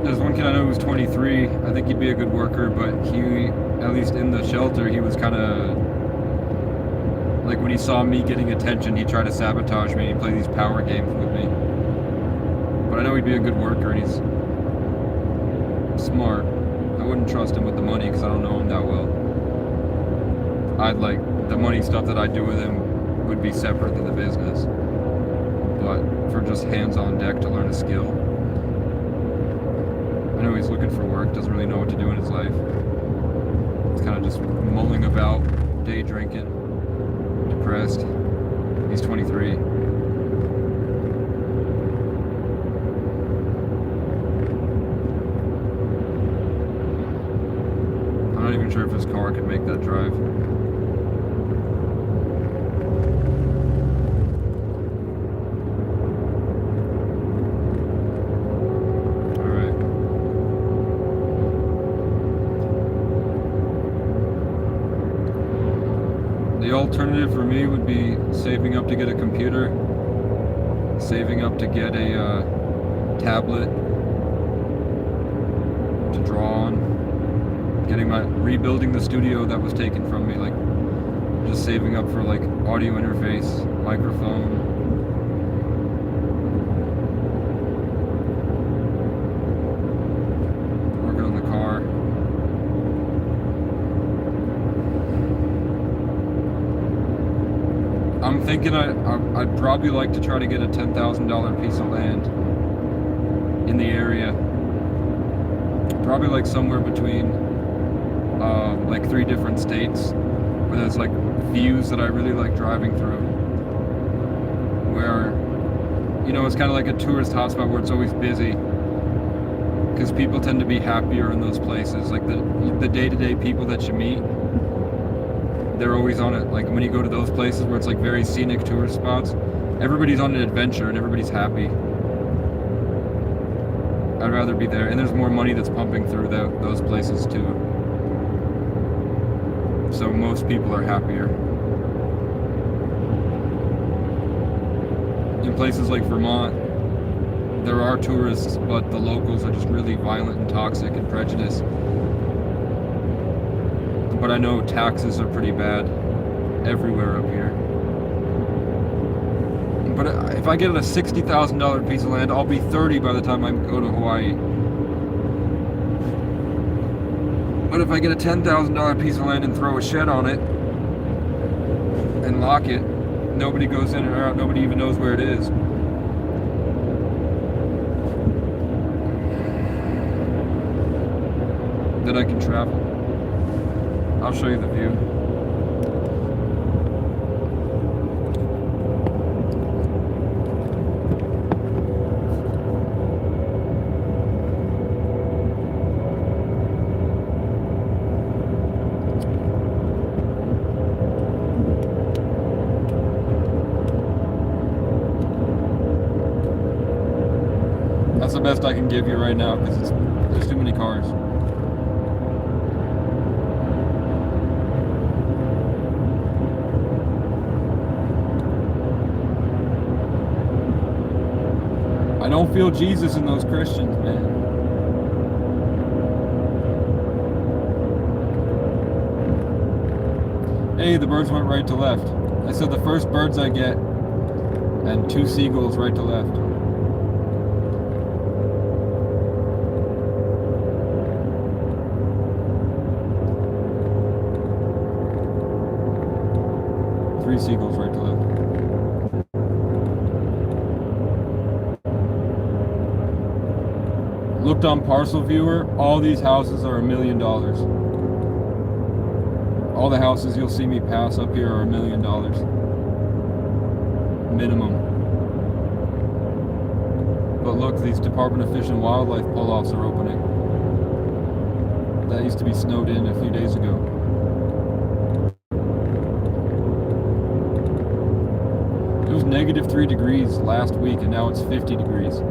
There's one kid I know who's 23. I think he'd be a good worker, but he, at least in the shelter, he was kind of like when he saw me getting attention, he tried to sabotage me and play these power games with me. But I know he'd be a good worker and he's smart. I wouldn't trust him with the money because I don't know him that well. I'd like the money stuff that I do with him would be separate than the business. but for just hands on deck to learn a skill. I know he's looking for work, doesn't really know what to do in his life. He's kind of just mulling about, day drinking, depressed. He's 23. I'm not even sure if his car could make that drive. Alright. The alternative for me would be saving up to get a computer, saving up to get a tablet to draw on, rebuilding the studio that was taken from me, like just saving up for like audio interface, microphone. Working on the car. I'm thinking I'd probably like to try to get a $10,000 piece of land in the area. Probably like somewhere between like 3 different states where there's like views that I really like driving through, where, you know, it's kind of like a tourist hotspot where it's always busy because people tend to be happier in those places. Like the day-to-day people that you meet, they're always on it. Like when you go to those places where it's like very scenic tourist spots, everybody's on an adventure and everybody's happy. I'd rather be there, and there's more money that's pumping through those places too. So most people are happier. In places like Vermont, there are tourists, but the locals are just really violent and toxic and prejudiced. But I know taxes are pretty bad everywhere up here. But if I get a $60,000 piece of land, I'll be 30 by the time I go to Hawaii. But if I get a $10,000 piece of land and throw a shed on it and lock it, nobody goes in or out, nobody even knows where it is. Then I can travel. I'll show you the view. That's the best I can give you right now because there's too many cars. I don't feel Jesus in those Christians, man. Hey, the birds went right to left. I said the first birds I get, and 2 seagulls right to left. Three seagulls right to left. Looked on Parcel Viewer, all these houses are $1 million. All the houses you'll see me pass up here are $1 million. Minimum. But look, these Department of Fish and Wildlife pull-offs are opening. That used to be snowed in a few days ago. It was -3 degrees last week and now it's 50 degrees.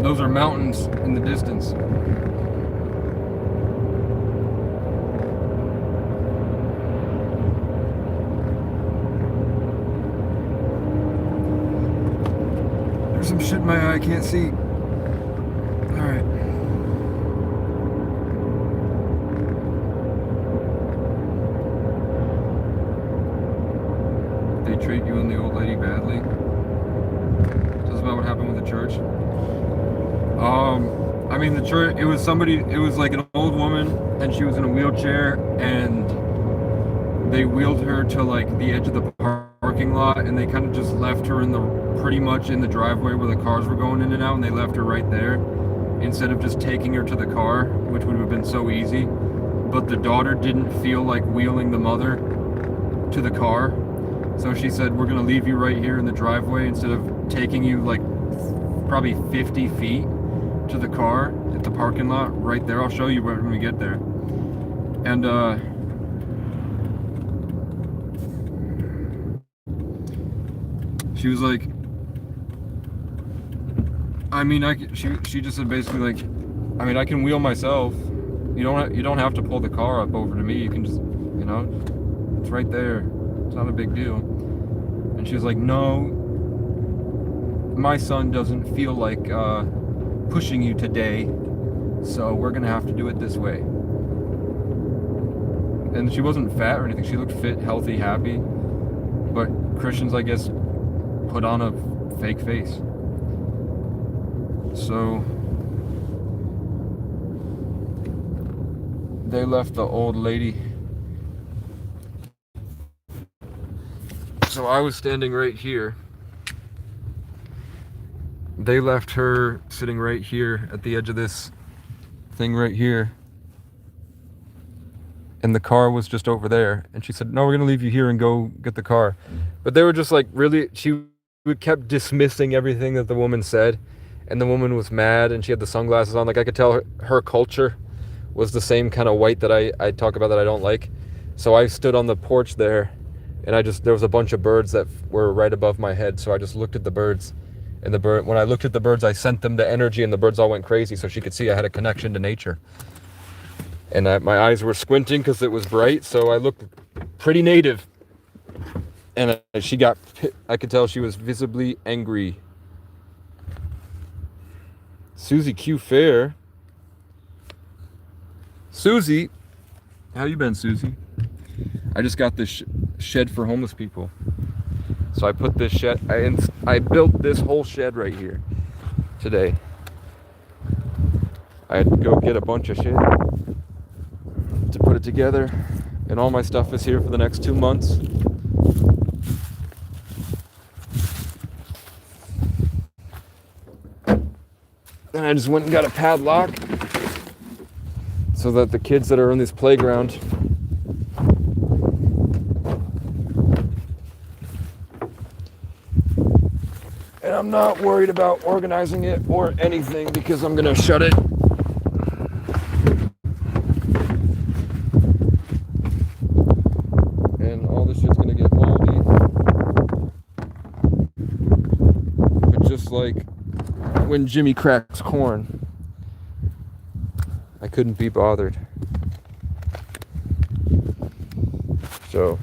Those are mountains in the distance. There's some shit in my eye I can't see. Alright. They treat you and the old lady badly. That's about what happened with the church. I mean, the church, it was like an old woman, and she was in a wheelchair, and they wheeled her to like the edge of the parking lot, and they kind of just left her pretty much in the driveway where the cars were going in and out, and they left her right there instead of just taking her to the car, which would have been so easy. But the daughter didn't feel like wheeling the mother to the car, so she said, we're gonna leave you right here in the driveway instead of taking you like probably 50 feet to the car at the parking lot right there. I'll show you when we get there. And she was like, I mean, she just said basically like, I mean, I can wheel myself. You don't have to pull the car up over to me. You can just, it's right there. It's not a big deal. And she was like, no, my son doesn't feel like pushing you today, so we're gonna have to do it this way. And she wasn't fat or anything. She looked fit, healthy, happy. But Christians, I guess, put on a fake face. So they left the old lady. So I was standing right here. They left her sitting right here at the edge of this thing right here. And the car was just over there. And she said, no, we're going to leave you here and go get the car. But they were just like, really, she kept dismissing everything that the woman said. And the woman was mad, and she had the sunglasses on. Like, I could tell her culture was the same kind of white that I talk about that I don't like. So I stood on the porch there, and there was a bunch of birds that were right above my head. So I just looked at the birds. And when I looked at the birds, I sent them the energy, and the birds all went crazy. So she could see I had a connection to nature. And my eyes were squinting because it was bright, so I looked pretty native. And I could tell she was visibly angry. Susie Q Fair. Susie, how you been, Susie? I just got this shed for homeless people. So I put this shed, I built this whole shed right here today. I had to go get a bunch of shit to put it together, and all my stuff is here for the next 2 months. And I just went and got a padlock so that the kids that are in this playground and I'm not worried about organizing it or anything because I'm gonna shut it. And all this shit's gonna get moldy. But just like when Jimmy cracks corn, I couldn't be bothered. So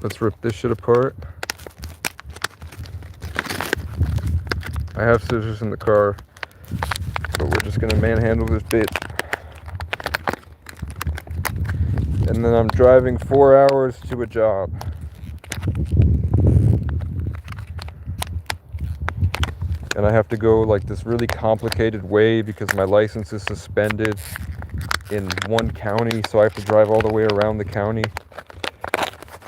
let's rip this shit apart. I have scissors in the car, but we're just gonna manhandle this bit. And then I'm driving 4 hours to a job. And I have to go like this really complicated way because my license is suspended in one county, so I have to drive all the way around the county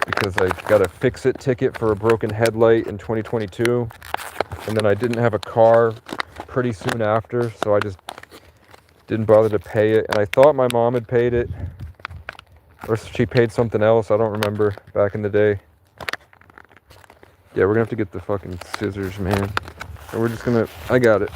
because I got a fix-it ticket for a broken headlight in 2022, and then I didn't have a car pretty soon after, so I just didn't bother to pay it. And I thought my mom had paid it, or she paid something else, I don't remember, back in the day. Yeah, we're gonna have to get the fucking scissors, man. And we're just gonna, I got it.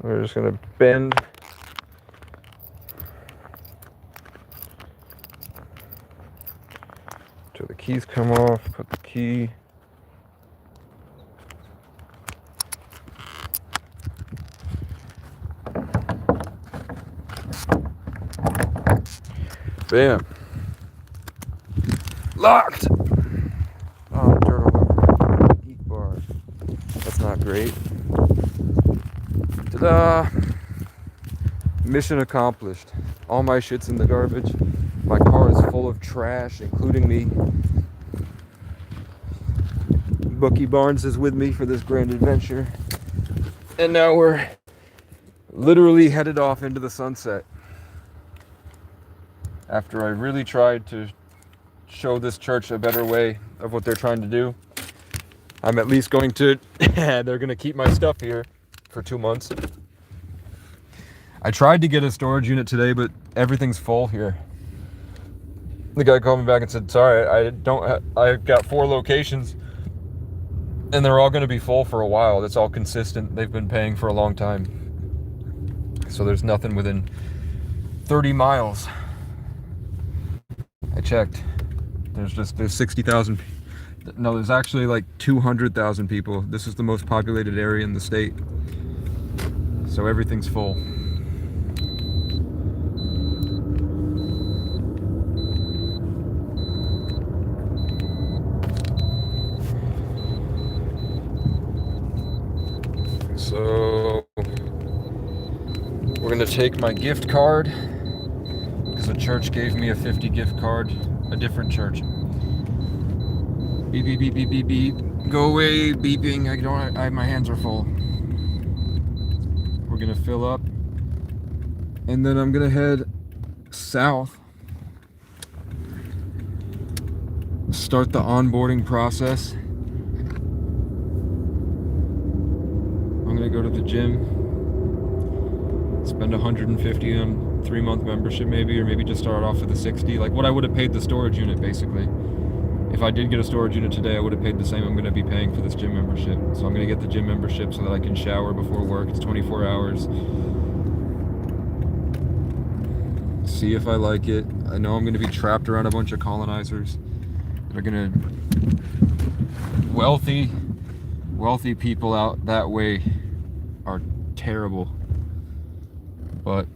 We're just gonna bend. Till the keys come off, put the key. Bam. Locked! Oh, dirt all over. Eat bar. That's not great. Ta-da! Mission accomplished. All my shit's in the garbage. My car is full of trash, including me. Bucky Barnes is with me for this grand adventure. And now we're literally headed off into the sunset. After I really tried to show this church a better way of what they're trying to do, I'm at least going to, they're going to keep my stuff here for 2 months. I tried to get a storage unit today, but everything's full here. The guy called me back and said, sorry, I've got 4 locations and they're all going to be full for a while. That's all consistent. They've been paying for a long time. So there's nothing within 30 miles. I checked. There's 60,000. No, there's actually like 200,000 people. This is the most populated area in the state. So everything's full. So we're gonna take my gift card because the church gave me a 50 gift card, a different church. Beep, beep, beep, beep, beep, beep. Go away, beeping. My hands are full. We're gonna fill up and then I'm gonna head south. Start the onboarding process. I'm gonna go to the gym, spend 150 on 3-month membership maybe, or maybe just start off with the 60, like what I would have paid the storage unit basically. If I did get a storage unit today, I would have paid the same I'm gonna be paying for this gym membership. So I'm gonna get the gym membership so that I can shower before work. It's 24 hours. See if I like it. I know I'm gonna be trapped around a bunch of colonizers. They're gonna, wealthy people out that way are terrible, but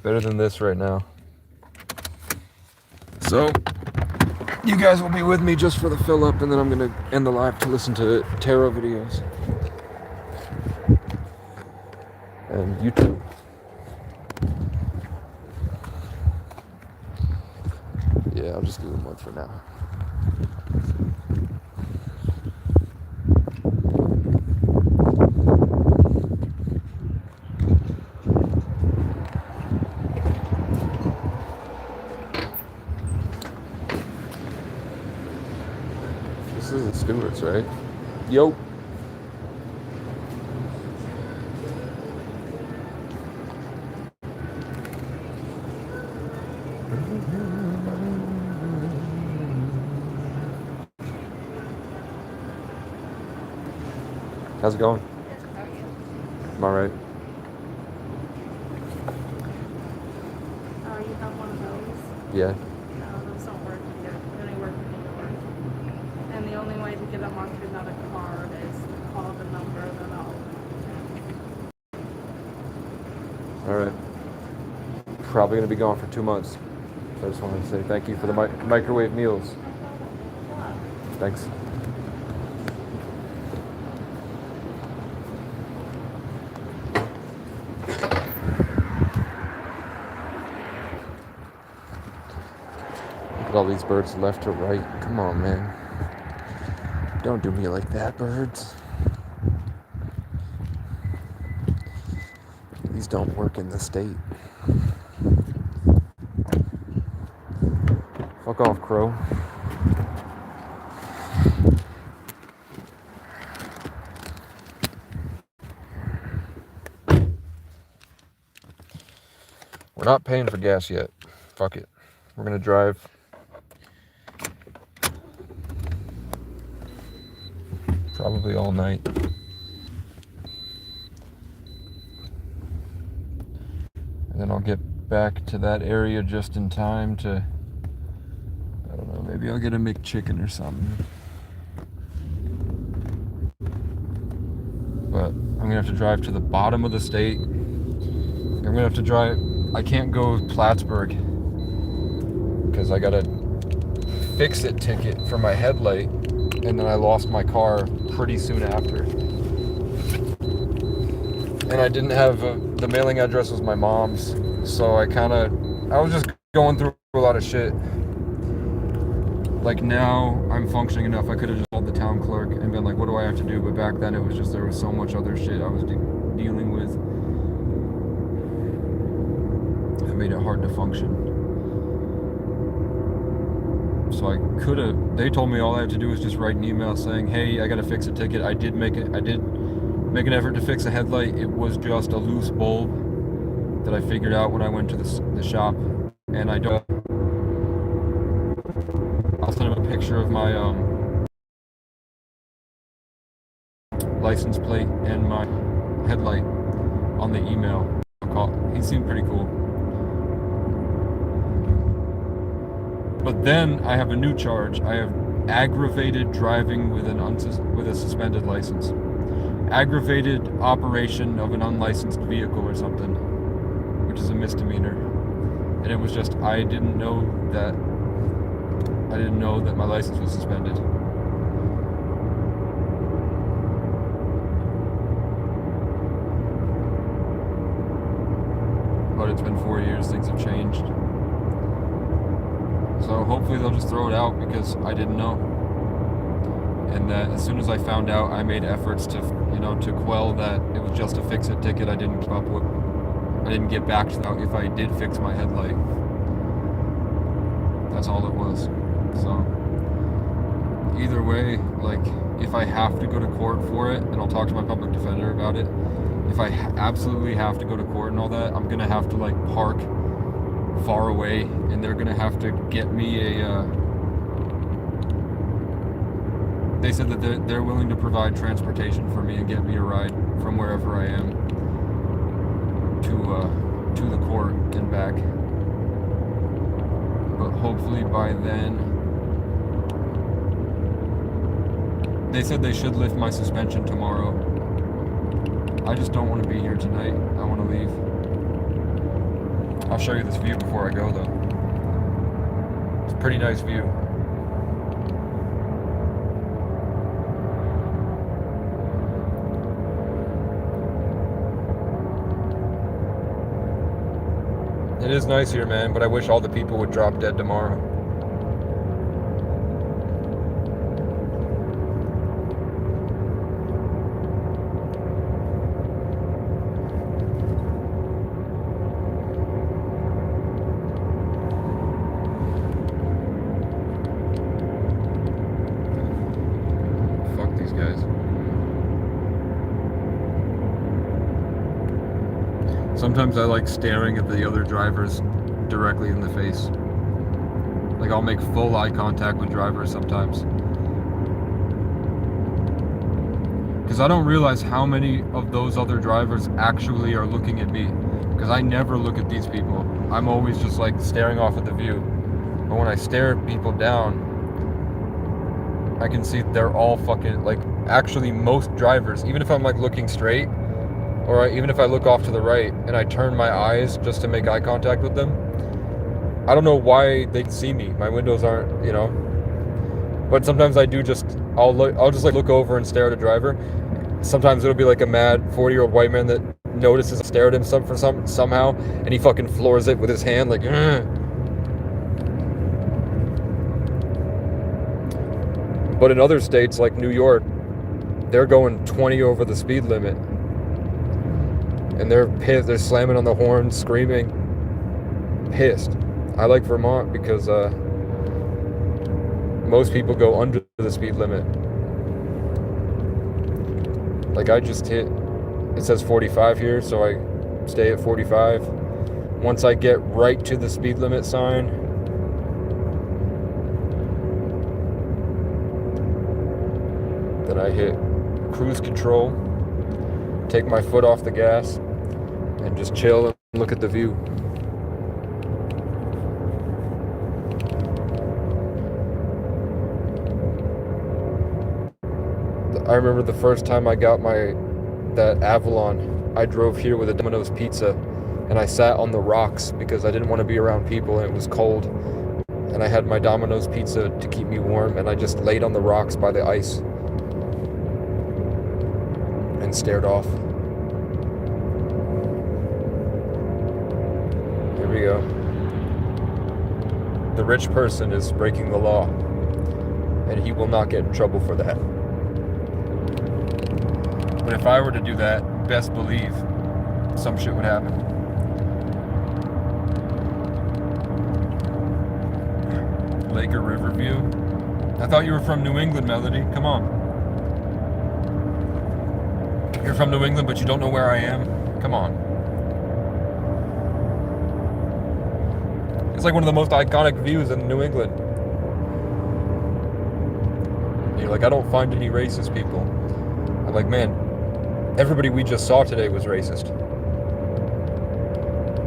better than this right now. So you guys will be with me just for the fill up, and then I'm gonna end the live to listen to tarot videos and YouTube. Yeah, I'll just do the month for now. This isn't Stewart's, right? Yo. How's it going? I'm alright. You have one of those? Yeah. No, those don't work here. They only work in New York. And the only way to get them onto another card is to call the number and then I'll... Alright. Probably gonna be gone for 2 months. So I just wanted to say thank you for the microwave meals. Thanks. Look at all these birds left to right. Come on, man. Don't do me like that, birds. These don't work in the state. Fuck off, crow. We're not paying for gas yet. Fuck it. We're gonna drive. Probably all night. then I'll get back to that area just in time to, I don't know, maybe I'll get a McChicken or something. But I'm gonna have to drive to the bottom of the state. I'm gonna have to drive, I can't go Plattsburgh because I got a fix-it ticket for my headlight, and then I lost my car pretty soon after. And I didn't have, the mailing address was my mom's, so I was just going through a lot of shit. Like now, I'm functioning enough, I could have just called the town clerk and been like, what do I have to do? But back then it was just, there was so much other shit I was dealing with. It made it hard to function. So I could have, they told me all I had to do was just write an email saying, hey, I gotta fix a ticket. I did make an effort to fix a headlight. It was just a loose bulb that I figured out when I went to the shop. And I'll send him a picture of my license plate and my headlight on the email. He seemed pretty cool. But then I have a new charge. I have aggravated driving with a suspended license. Aggravated operation of an unlicensed vehicle or something, which is a misdemeanor. And it was just, I didn't know that my license was suspended. But it's been 4 years, things have changed. So hopefully they'll just throw it out because I didn't know. And that as soon as I found out, I made efforts to quell that it was just a fix-it ticket. I didn't get back to that if I did fix my headlight. That's all it was. So either way, like, if I have to go to court for it, and I'll talk to my public defender about it, if I absolutely have to go to court and all that, I'm gonna have to like park far away, and they're gonna have to get me they said that they're willing to provide transportation for me and get me a ride from wherever I am to the court and back. But hopefully by then, they said they should lift my suspension tomorrow. I just don't want to be here tonight. I want to leave. I'll show you this view before I go though. It's a pretty nice view. It is nice here, man, but I wish all the people would drop dead tomorrow. Fuck these guys. Sometimes I like staring at the other drivers directly in the face. Like, I'll make full eye contact with drivers sometimes. Because I don't realize how many of those other drivers actually are looking at me. Because I never look at these people. I'm always just like staring off at the view. But when I stare at people down, I can see they're all fucking, like, actually most drivers, even if I'm like looking straight, or even if I look off to the right and I turn my eyes just to make eye contact with them, I don't know why they can see me. My windows aren't, but sometimes I do I'll just like look over and stare at a driver. Sometimes it'll be like a mad 40-year-old white man that notices I stare at him somehow, and he fucking floors it with his hand like, ugh. But in other states like New York, they're going 20 over the speed limit. And they're pissed. They're slamming on the horn, screaming, pissed. I like Vermont because most people go under the speed limit. Like, I just hit, it says 45 here, so I stay at 45. Once I get right to the speed limit sign, then I hit cruise control, take my foot off the gas, and just chill and look at the view. I remember the first time I got that Avalon, I drove here with a Domino's pizza, and I sat on the rocks because I didn't want to be around people and it was cold. And I had my Domino's pizza to keep me warm, and I just laid on the rocks by the ice and stared off. Here we go. The rich person is breaking the law, and he will not get in trouble for that. But if I were to do that, best believe some shit would happen. Lake or river view? I thought you were from New England, Melody. Come on. You're from New England, but you don't know where I am? Come on. It's like one of the most iconic views in New England. And you're like, I don't find any racist people. I'm like, man, everybody we just saw today was racist.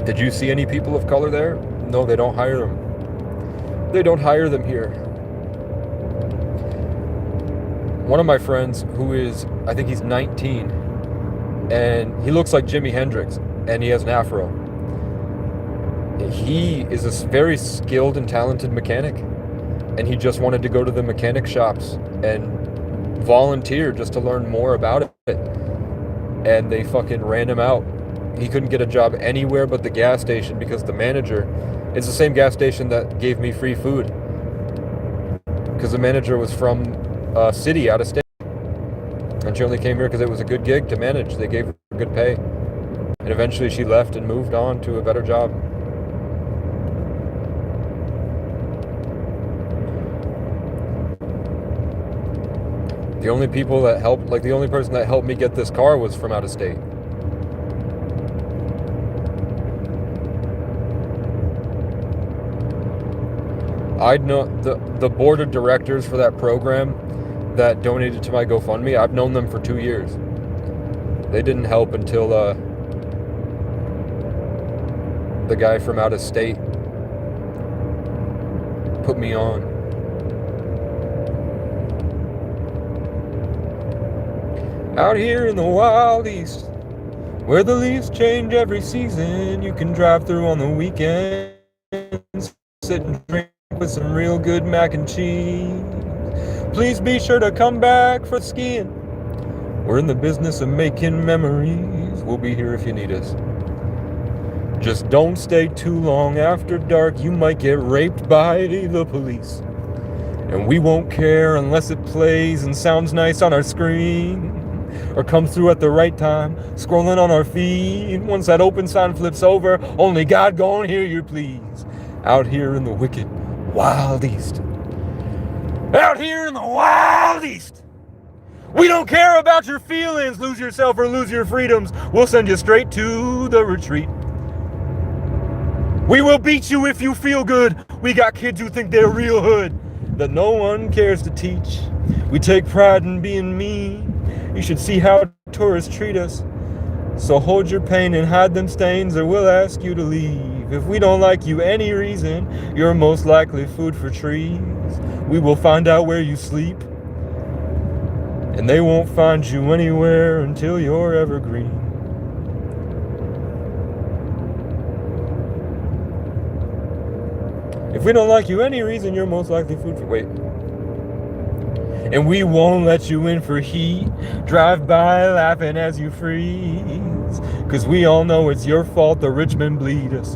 Did you see any people of color there? No, they don't hire them. They don't hire them here. One of my friends who is, I think he's 19, and he looks like Jimi Hendrix, and he has an afro. He is a very skilled and talented mechanic, and he just wanted to go to the mechanic shops and volunteer just to learn more about it. And they fucking ran him out. He couldn't get a job anywhere but the gas station because the manager, it's the same gas station that gave me free food, because the manager was from a city out of state, and she only came here because it was a good gig to manage. They gave her good pay, and eventually she left and moved on to a better job. The only people that helped, like the only person that helped me get this car was from out of state. I'd know the board of directors for that program that donated to my GoFundMe. I've known them for 2 years. They didn't help until the guy from out of state put me on. Out here in the wild east, where the leaves change every season, you can drive through on the weekends, sit and drink with some real good mac and cheese. Please be sure to come back for skiing. We're in the business of making memories. We'll be here if you need us. Just don't stay too long after dark. You might get raped by the police. And we won't care unless it plays and sounds nice on our screen, or comes through at the right time, scrolling on our feed. Once that open sign flips over, only God gon' hear your pleas. Out here in the wicked wild east. Out here in the wild east. We don't care about your feelings. Lose yourself or lose your freedoms. We'll send you straight to the retreat. We will beat you if you feel good. We got kids who think they're real hood, that no one cares to teach. We take pride in being mean. You should see how tourists treat us. So hold your pain and hide them stains, or we'll ask you to leave. If we don't like you any reason, you're most likely food for trees. We will find out where you sleep, and they won't find you anywhere until you're evergreen. If we don't like you any reason, you're most likely food for... Wait. And we won't let you in for heat. Drive by laughing as you freeze. Cause we all know it's your fault the rich men bleed us.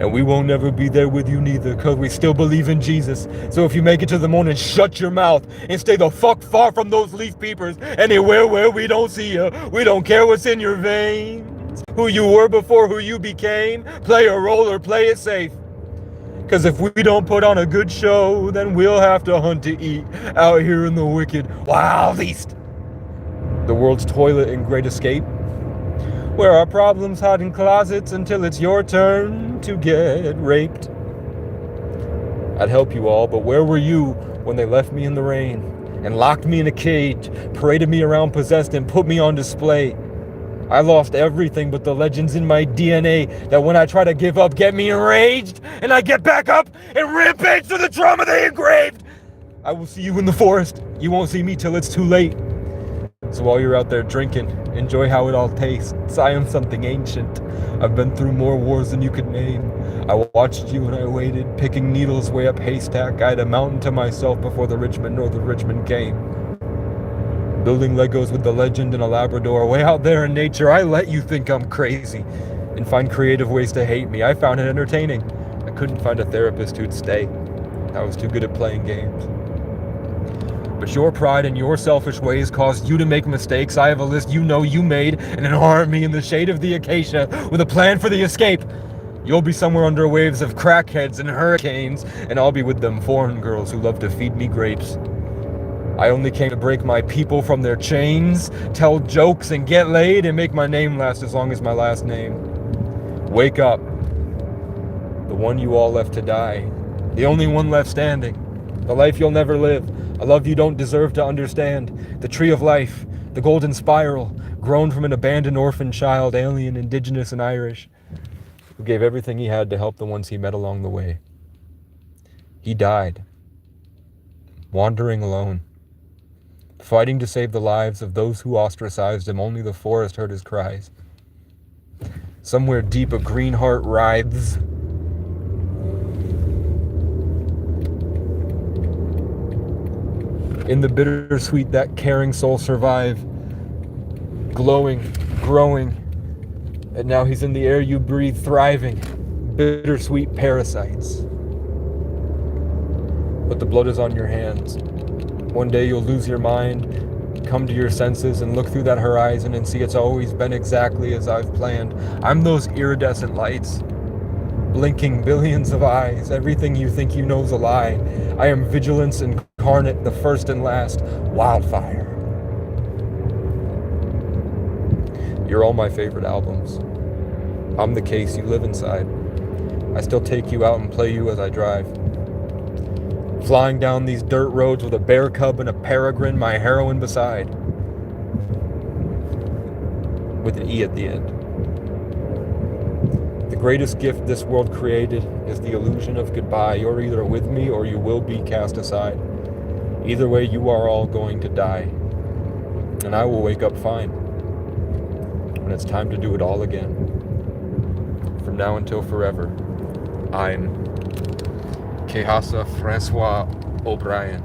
And we won't never be there with you neither, cause we still believe in Jesus. So if you make it to the morning, shut your mouth and stay the fuck far from those leaf peepers. Anywhere where we don't see you. We don't care what's in your veins, who you were before who you became. Play a role or play it safe. Cause if we don't put on a good show, then we'll have to hunt to eat out here in the wicked wild east. The world's toilet and great escape, where our problems hide in closets until it's your turn to get raped. I'd help you all, but where were you when they left me in the rain and locked me in a cage, paraded me around possessed and put me on display? I lost everything but the legends in my DNA that when I try to give up get me enraged, and I get back up and rampage through the trauma they engraved. I will see you in the forest. You won't see me till it's too late. So while you're out there drinking, enjoy how it all tastes. I am something ancient. I've been through more wars than you could name. I watched you and I waited, picking needles way up haystack. I had a mountain to myself before the Richmond Northern Richmond came. Building Legos with the legend and a Labrador. Way out there in nature, I let you think I'm crazy and find creative ways to hate me. I found it entertaining. I couldn't find a therapist who'd stay. I was too good at playing games. But your pride and your selfish ways caused you to make mistakes. I have a list you know you made and an army in the shade of the acacia with a plan for the escape. You'll be somewhere under waves of crackheads and hurricanes, and I'll be with them foreign girls who love to feed me grapes. I only came to break my people from their chains, tell jokes and get laid, and make my name last as long as my last name. Wake up. The one you all left to die. The only one left standing. The life you'll never live. A love you don't deserve to understand. The tree of life. The golden spiral. Grown from an abandoned orphan child, alien, indigenous, and Irish, who gave everything he had to help the ones he met along the way. He died. Wandering alone. Fighting to save the lives of those who ostracized him. Only the forest heard his cries. Somewhere deep a green heart writhes. In the bittersweet that caring soul survived. Glowing, growing, and now he's in the air you breathe, thriving. Bittersweet parasites. But the blood is on your hands. One day you'll lose your mind, come to your senses, and look through that horizon and see it's always been exactly as I've planned. I'm those iridescent lights, blinking billions of eyes. Everything you think you know's a lie. I am vigilance incarnate, the first and last wildfire. You're all my favorite albums. I'm the case you live inside. I still take you out and play you as I drive. Flying down these dirt roads with a bear cub and a peregrine, my heroine beside. With an E at the end. The greatest gift this world created is the illusion of goodbye. You're either with me or you will be cast aside. Either way, you are all going to die. And I will wake up fine. When it's time to do it all again. From now until forever, I'm Kehasa Francois O'Brien.